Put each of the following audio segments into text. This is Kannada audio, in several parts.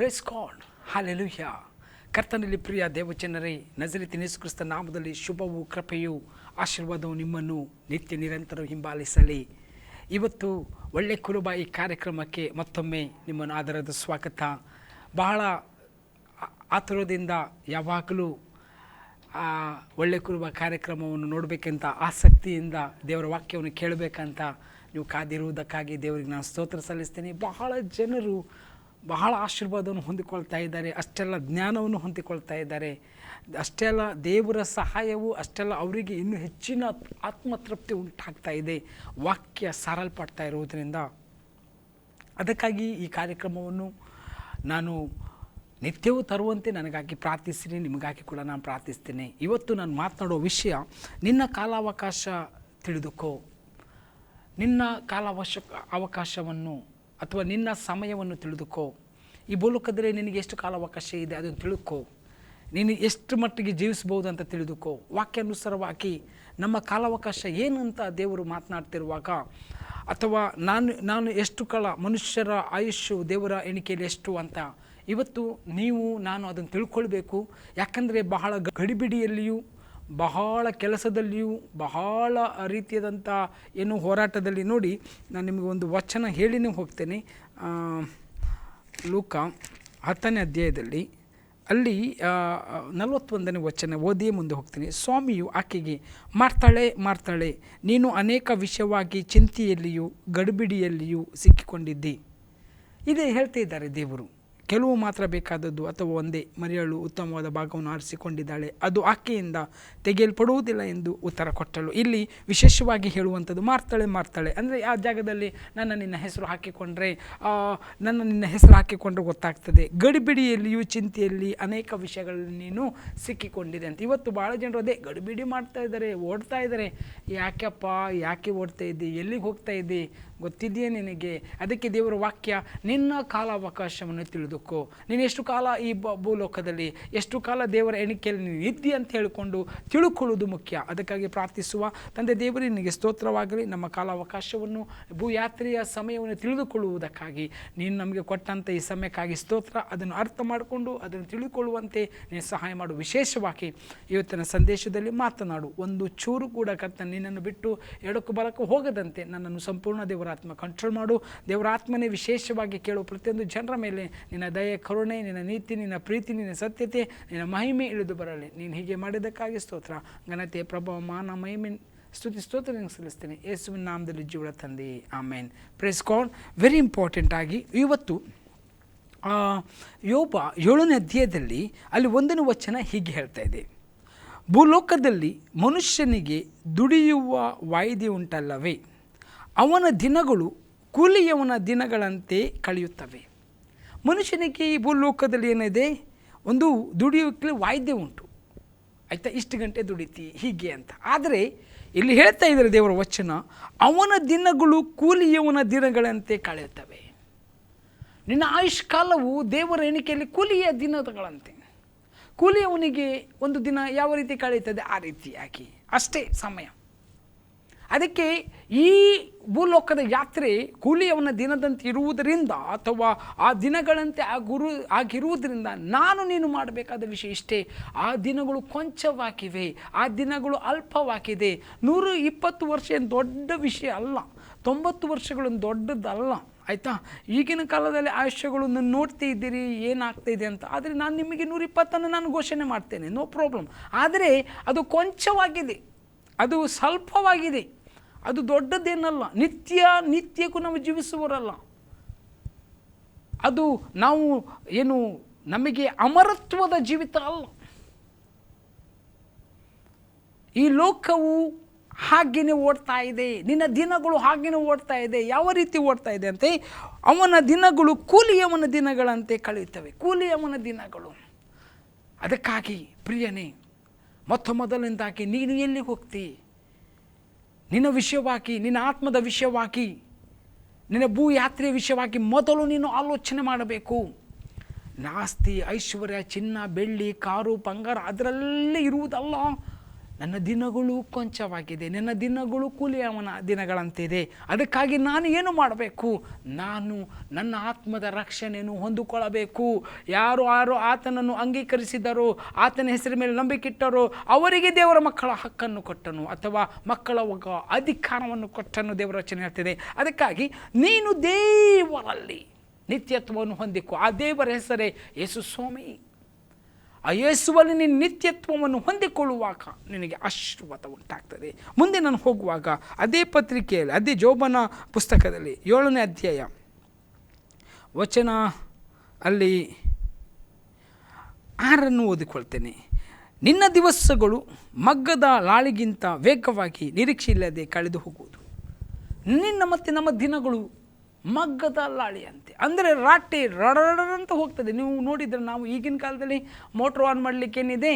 Praise god, hallelujah. ಕರ್ತನಲ್ಲಿ ಪ್ರಿಯ ದೇವಜನರೇ, ನಜರೇತಿನ ಯೇಸು ಕ್ರಿಸ್ತ ನಾಮದಲ್ಲಿ ಶುಭವೂ ಕೃಪೆಯೂ ಆಶೀರ್ವಾದವು ನಿಮ್ಮನ್ನು ನಿತ್ಯ ನಿರಂತರ ಹಿಂಬಾಲಿಸಲಿ. ಇವತ್ತು ಒಳ್ಳೆ ಕುರುಬ ಈ ಕಾರ್ಯಕ್ರಮಕ್ಕೆ ಮತ್ತೊಮ್ಮೆ ನಿಮ್ಮನ್ನು ಆದರದ ಸ್ವಾಗತ. ಬಹಳ ಆತುರದಿಂದ ಯಾವಾಗಲೂ ಒಳ್ಳೆ ಕುರುಬ ಕಾರ್ಯಕ್ರಮವನ್ನು ನೋಡಬೇಕಂತ ಆಸಕ್ತಿಯಿಂದ ದೇವರ ವಾಕ್ಯವನ್ನು ಕೇಳಬೇಕಂತ ನೀವು ಕಾದಿರುವುದಕ್ಕಾಗಿ ದೇವರಿಗೆ ನಾನು ಸ್ತೋತ್ರ ಸಲ್ಲಿಸ್ತೀನಿ. ಬಹಳ ಜನರು ಬಹಳ ಆಶೀರ್ವಾದವನ್ನು ಹೊಂದಿಕೊಳ್ತಾ ಇದ್ದಾರೆ, ಅಷ್ಟೆಲ್ಲ ಜ್ಞಾನವನ್ನು ಹೊಂದಿಕೊಳ್ತಾ ಇದ್ದಾರೆ, ಅಷ್ಟೆಲ್ಲ ದೇವರ ಸಹಾಯವು ಅಷ್ಟೆಲ್ಲ ಅವರಿಗೆ ಇನ್ನೂ ಹೆಚ್ಚಿನ ಆತ್ಮತೃಪ್ತಿ ಉಂಟಾಗ್ತಾ ಇದೆ ವಾಕ್ಯ ಸಾರಲ್ಪಡ್ತಾ ಇರುವುದರಿಂದ. ಅದಕ್ಕಾಗಿ ಈ ಕಾರ್ಯಕ್ರಮವನ್ನು ನಾನು ನಿತ್ಯವೂ ತರುವಂತೆ ನನಗಾಗಿ ಪ್ರಾರ್ಥಿಸ್ತೀನಿ, ನಿಮಗಾಗಿ ಕೂಡ ನಾನು ಪ್ರಾರ್ಥಿಸ್ತೇನೆ. ಇವತ್ತು ನಾನು ಮಾತನಾಡೋ ವಿಷಯ, ನಿನ್ನ ಕಾಲಾವಕಾಶ ತಿಳಿದುಕೋ. ನಿನ್ನ ಅವಕಾಶವನ್ನು ಅಥವಾ ನಿನ್ನ ಸಮಯವನ್ನು ತಿಳಿದುಕೋ. ಈ ಭೂಲೋಕದಲ್ಲಿ ನಿನಗೆ ಎಷ್ಟು ಕಾಲಾವಕಾಶ ಇದೆ ಅದನ್ನು ತಿಳ್ಕೋ. ನೀನು ಎಷ್ಟು ಮಟ್ಟಿಗೆ ಜೀವಿಸ್ಬೋದು ಅಂತ ತಿಳಿದುಕೋ. ವಾಕ್ಯಾನುಸಾರವಾಗಿ ನಮ್ಮ ಕಾಲಾವಕಾಶ ಏನಂತ ದೇವರು ಮಾತನಾಡ್ತಿರುವಾಗ, ಅಥವಾ ನಾನು ಎಷ್ಟು ಕಾಲ, ಮನುಷ್ಯರ ಆಯುಷ್ಯು ದೇವರ ಎಣಿಕೆಯಲ್ಲಿ ಎಷ್ಟು ಅಂತ ಇವತ್ತು ನೀವು ನಾನು ಅದನ್ನು ತಿಳ್ಕೊಳ್ಬೇಕು. ಯಾಕಂದರೆ ಬಹಳ ಗಡಿಬಿಡಿಯಲ್ಲಿಯೂ ಬಹಳ ಕೆಲಸದಲ್ಲಿಯೂ ಬಹಳ ರೀತಿಯಾದಂಥ ಏನು ಹೋರಾಟದಲ್ಲಿ ನೋಡಿ, ನಾನು ನಿಮಗೆ ಒಂದು ವಚನ ಹೇಳಿನೇ ಹೋಗ್ತೇನೆ. ಲೂಕ 10ನೇ ಅಧ್ಯಾಯದಲ್ಲಿ ಅಲ್ಲಿ 41ನೇ ವಚನ ಓದಿಯೇ ಮುಂದೆ ಹೋಗ್ತೀನಿ. ಸ್ವಾಮಿಯು ಆಕೆಗೆ, ಮಾರ್ತಾಳೆ, ನೀನು ಅನೇಕ ವಿಷಯವಾಗಿ ಚಿಂತೆಯಲ್ಲಿಯೂ ಗಡಿಬಿಡಿಯಲ್ಲಿಯೂ ಸಿಕ್ಕಿಕೊಂಡಿದ್ದಿ. ಇದೇ ಹೇಳ್ತಾ ಇದ್ದಾರೆ ದೇವರು. ಕೆಲವು ಮಾತ್ರ ಬೇಕಾದದ್ದು, ಅಥವಾ ಒಂದೇ ಮರಿಯಳು ಉತ್ತಮವಾದ ಭಾಗವನ್ನು ಆರಿಸಿಕೊಂಡಿದ್ದಾಳೆ, ಅದು ಆಕೆಯಿಂದ ತೆಗೆಯಲ್ಪಡುವುದಿಲ್ಲ ಎಂದು ಉತ್ತರ ಕೊಟ್ಟಳು. ಇಲ್ಲಿ ವಿಶೇಷವಾಗಿ ಹೇಳುವಂಥದ್ದು ಮಾರ್ತಾಳೆ ಅಂದರೆ ಆ ಜಾಗದಲ್ಲಿ ನಿನ್ನ ಹೆಸರು ಹಾಕಿಕೊಂಡ್ರೆ ಗೊತ್ತಾಗ್ತದೆ. ಗಡಿಬಿಡಿಯಲ್ಲಿಯೂ ಚಿಂತೆಯಲ್ಲಿ ಅನೇಕ ವಿಷಯಗಳಲ್ಲಿ ನೀನು ಸಿಕ್ಕಿಕೊಂಡಿದೆ ಅಂತ. ಇವತ್ತು ಭಾಳ ಜನರು ಅದೇ ಗಡಿಬಿಡಿ ಮಾಡ್ತಾ ಇದ್ದಾರೆ, ಓಡ್ತಾ ಇದ್ದಾರೆ. ಯಾಕೆ ಓಡ್ತಾ ಇದ್ದಿ, ಎಲ್ಲಿಗೆ ಹೋಗ್ತಾ ಇದ್ದಿ ಗೊತ್ತಿದೆಯೇ ನಿನಗೆ? ಅದಕ್ಕೆ ದೇವರ ವಾಕ್ಯ, ನಿನ್ನ ಕಾಲಾವಕಾಶವನ್ನು ತಿಳಿದುಕೋ. ನೀನು ಎಷ್ಟು ಕಾಲ ಈ ಭೂಲೋಕದಲ್ಲಿ, ಎಷ್ಟು ಕಾಲ ದೇವರ ಎಣಿಕೆಯಲ್ಲಿ ನೀನು ಇದ್ದಿ ಅಂತ ಹೇಳಿಕೊಂಡು ತಿಳ್ಕೊಳ್ಳೋದು ಮುಖ್ಯ. ಅದಕ್ಕಾಗಿ ಪ್ರಾರ್ಥಿಸುವ. ತಂದೆ ದೇವರೇ, ನಿನಗೆ ಸ್ತೋತ್ರವಾಗಲಿ. ನಮ್ಮ ಕಾಲಾವಕಾಶವನ್ನು, ಭೂಯಾತ್ರೆಯ ಸಮಯವನ್ನು ತಿಳಿದುಕೊಳ್ಳುವುದಕ್ಕಾಗಿ ನೀನು ನಮಗೆ ಕೊಟ್ಟಂಥ ಈ ಸಮಯಕ್ಕಾಗಿ ಸ್ತೋತ್ರ. ಅದನ್ನು ಅರ್ಥ ಮಾಡಿಕೊಂಡು ಅದನ್ನು ತಿಳ್ಕೊಳ್ಳುವಂತೆ ನೀನು ಸಹಾಯ ಮಾಡು. ವಿಶೇಷವಾಗಿ ಇವತ್ತಿನ ಸಂದೇಶದಲ್ಲಿ ಮಾತನಾಡು. ಒಂದು ಚೂರು ಕೂಡ ಕರ್ತನೇ ನಿನ್ನನ್ನು ಬಿಟ್ಟು ಎಡಕ್ಕೂ ಬಲಕ್ಕೂ ಹೋಗದಂತೆ ನನ್ನನ್ನು ಸಂಪೂರ್ಣ ದೇವರ ಆತ್ಮ ಕಂಟ್ರೋಲ್ ಮಾಡು. ದೇವರ ಆತ್ಮನೇ ವಿಶೇಷವಾಗಿ ಕೇಳುವ ಪ್ರತಿಯೊಂದು ಜನರ ಮೇಲೆ ನಿನ್ನ ದಯೆ, ಕರುಣೆ, ನಿನ್ನ ನೀತಿ, ನಿನ್ನ ಪ್ರೀತಿ, ನಿನ್ನ ಸತ್ಯತೆ, ನಿನ್ನ ಮಹಿಮೆ ಇಳಿದು ಬರಲಿ. ನೀನು ಹೀಗೆ ಮಾಡಿದ್ದಕ್ಕಾಗಿ ಸ್ತೋತ್ರ. ಘನತೆ, ಪ್ರಭಾವ, ಮಾನ, ಮಹಿಮೆ, ಸ್ತೋತ್ರ ನಿನಗೆ ಸಲ್ಲಿಸ್ತೇನೆ. ಯೇಸುವಿನ ನಾಮದಲ್ಲಿ ಜೀವಳ ತಂದೆ, amen. Praise God. Very important ಆಗಿ ಇವತ್ತು ಯೋಬ 7ನೇ ಅಧ್ಯಾಯದಲ್ಲಿ ಅಲ್ಲಿ 1ನೇ ವಚನ ಹೀಗೆ ಹೇಳ್ತಾ ಇದೆ, ಭೂಲೋಕದಲ್ಲಿ ಮನುಷ್ಯನಿಗೆ ದುಡಿಯುವ ವಾಯ್ದೆ ಉಂಟಲ್ಲವೇ, ಅವನ ದಿನಗಳು ಕೂಲಿಯವನ ದಿನಗಳಂತೆ ಕಳೆಯುತ್ತವೆ. ಮನುಷ್ಯನಿಗೆ ಈ ಭೂಲೋಕದಲ್ಲಿ ಏನಿದೆ, ಒಂದು ದುಡಿಯೋಕ್ಕೆ ವಾಯ್ದೆ ಉಂಟು, ಆಯಿತಾ, ಇಷ್ಟು ಗಂಟೆ ದುಡಿತಿ ಹೀಗೆ ಅಂತ. ಆದರೆ ಇಲ್ಲಿ ಹೇಳ್ತಾ ಇದ್ದಾರೆ ದೇವರ ವಚನ, ಅವನ ದಿನಗಳು ಕೂಲಿಯವನ ದಿನಗಳಂತೆ ಕಳೆಯುತ್ತವೆ. ನಿನ್ನ ಆಯುಷ್ಕಾಲವು ದೇವರ ಎಣಿಕೆಯಲ್ಲಿ ಕೂಲಿಯ ದಿನಗಳಂತೆ. ಕೂಲಿಯವನಿಗೆ ಒಂದು ದಿನ ಯಾವ ರೀತಿ ಕಳೆಯುತ್ತದೆ ಆ ರೀತಿಯಾಗಿ ಅಷ್ಟೇ ಸಮಯ. ಅದಕ್ಕೆ ಈ ಭೂಲೋಕದ ಯಾತ್ರೆ ಕೂಲಿಯವನ ದಿನದಂತೆ ಇರುವುದರಿಂದ, ಅಥವಾ ಆ ದಿನಗಳಂತೆ ಆಗಿರುವುದರಿಂದ ನೀನು ಮಾಡಬೇಕಾದ ವಿಷಯ ಇಷ್ಟೇ. ಆ ದಿನಗಳು ಕೊಂಚವಾಗಿವೆ, ಆ ದಿನಗಳು ಅಲ್ಪವಾಗಿದೆ. 120 ವರ್ಷ ಏನು ದೊಡ್ಡ ವಿಷಯ ಅಲ್ಲ, 90 ವರ್ಷಗಳೊಂದು ದೊಡ್ಡದಲ್ಲ, ಆಯಿತಾ. ಈಗಿನ ಕಾಲದಲ್ಲಿ ಆಯುಷ್ಯಗಳು ನೋಡ್ತಾ ಇದ್ದೀರಿ ಏನಾಗ್ತಾ ಇದೆ ಅಂತ. ಆದರೆ ನಾನು ನಿಮಗೆ 120 ನಾನು ಘೋಷಣೆ ಮಾಡ್ತೇನೆ, ನೋ ಪ್ರಾಬ್ಲಮ್. ಆದರೆ ಅದು ಕೊಂಚವಾಗಿದೆ, ಅದು ಸ್ವಲ್ಪವಾಗಿದೆ, ಅದು ದೊಡ್ಡದೇನಲ್ಲ. ನಿತ್ಯಕ್ಕೂ ನಾವು ಜೀವಿಸುವವರಲ್ಲ. ಅದು ನಾವು ನಮಗೆ ಅಮರತ್ವದ ಜೀವಿತ ಅಲ್ಲ. ಈ ಲೋಕವು ಹಾಗೇನೆ ಓಡ್ತಾ ಇದೆ, ನಿನ್ನ ದಿನಗಳು ಹಾಗೇನೆ ಓಡ್ತಾ ಇದೆ. ಯಾವ ರೀತಿ ಓಡ್ತಾ ಇದೆ ಅಂತೆ, ಅವನ ದಿನಗಳು ಕೂಲಿಯವನ ದಿನಗಳಂತೆ ಕಳೆಯುತ್ತವೆ. ಕೂಲಿಯವನ ದಿನಗಳು. ಅದಕ್ಕಾಗಿ ಪ್ರಿಯನೇ, ಮೊದಲಿಂದಾಗಿ ನೀನು ಎಲ್ಲಿಗೆ ಹೋಗ್ತಿ, ನಿನ್ನ ವಿಷಯವಾಗಿ, ನಿನ್ನ ಆತ್ಮದ ವಿಷಯವಾಗಿ, ನಿನ್ನ ಭೂಯಾತ್ರೆಯ ವಿಷಯವಾಗಿ ಮೊದಲು ನೀನು ಆಲೋಚನೆ ಮಾಡಬೇಕು. ಆಸ್ತಿ, ಐಶ್ವರ್ಯ, ಚಿನ್ನ, ಬೆಳ್ಳಿ, ಕಾರು, ಬಂಗಾರ ಅದರಲ್ಲೇ ಇರುವುದಲ್ಲ. ನನ್ನ ದಿನಗಳು ಕೊಂಚವಾಗಿದೆ, ನನ್ನ ದಿನಗಳು ಕೂಲಿಯವನ ದಿನಗಳಂತಿದೆ. ಅದಕ್ಕಾಗಿ ನಾನು ಏನು ಮಾಡಬೇಕು? ನಾನು ನನ್ನ ಆತ್ಮದ ರಕ್ಷಣೆಯನ್ನು ಹೊಂದಿಕೊಳ್ಳಬೇಕು. ಯಾರು ಆತನನ್ನು ಅಂಗೀಕರಿಸಿದರೋ, ಆತನ ಹೆಸರ ಮೇಲೆ ನಂಬಿಕೆ ಇಟ್ಟರೋ ಅವರಿಗೆ ದೇವರ ಮಕ್ಕಳ ಹಕ್ಕನ್ನು ಕೊಟ್ಟನು, ಅಥವಾ ಮಕ್ಕಳ ಅಧಿಕಾರವನ್ನು ಕೊಟ್ಟನು ದೇವರ ವಚನ ಹೇಳ್ತಿದೆ. ಅದಕ್ಕಾಗಿ ನೀನು ದೇವರಲ್ಲಿ ನಿತ್ಯತ್ವವನ್ನು ಹೊಂದಿಕೊ. ಆ ದೇವರ ಹೆಸರೇ ಯೇಸು ಸ್ವಾಮಿ. ಆ ಯೇಸುವಲ್ಲಿ ನೀನು ನಿತ್ಯತ್ವವನ್ನು ಹೊಂದಿಕೊಳ್ಳುವಾಗ ನಿನಗೆ ಆಶೀರ್ವಾದ ಉಂಟಾಗ್ತದೆ. ಮುಂದೆ ನಾನು ಹೋಗುವಾಗ ಅದೇ ಪತ್ರಿಕೆಯಲ್ಲಿ, ಅದೇ ಜೋಬನ ಪುಸ್ತಕದಲ್ಲಿ 7ನೇ ಅಧ್ಯಾಯ ವಚನ ಅಲ್ಲಿ 6 ಓದಿಕೊಳ್ತೇನೆ. ನಿನ್ನ ದಿವಸಗಳು ಮಗ್ಗದ ಲಾಳಿಗಿಂತ ವೇಗವಾಗಿ ನಿರೀಕ್ಷೆ ಇಲ್ಲದೆ ಕಳೆದು ಹೋಗುವುದು. ನಿನ್ನ ಮತ್ತು ನಮ್ಮ ದಿನಗಳು ಮಗ್ಗದ ಲಾಳಿ ಅಂತೆ, ಅಂದರೆ ರಾಟೆ ರಡರಂತ ಹೋಗ್ತದೆ. ನೀವು ನೋಡಿದರೆ, ನಾವು ಈಗಿನ ಕಾಲದಲ್ಲಿ ಮೋಟ್ರ್ ಆನ್ ಮಾಡಲಿಕ್ಕೇನಿದೆ,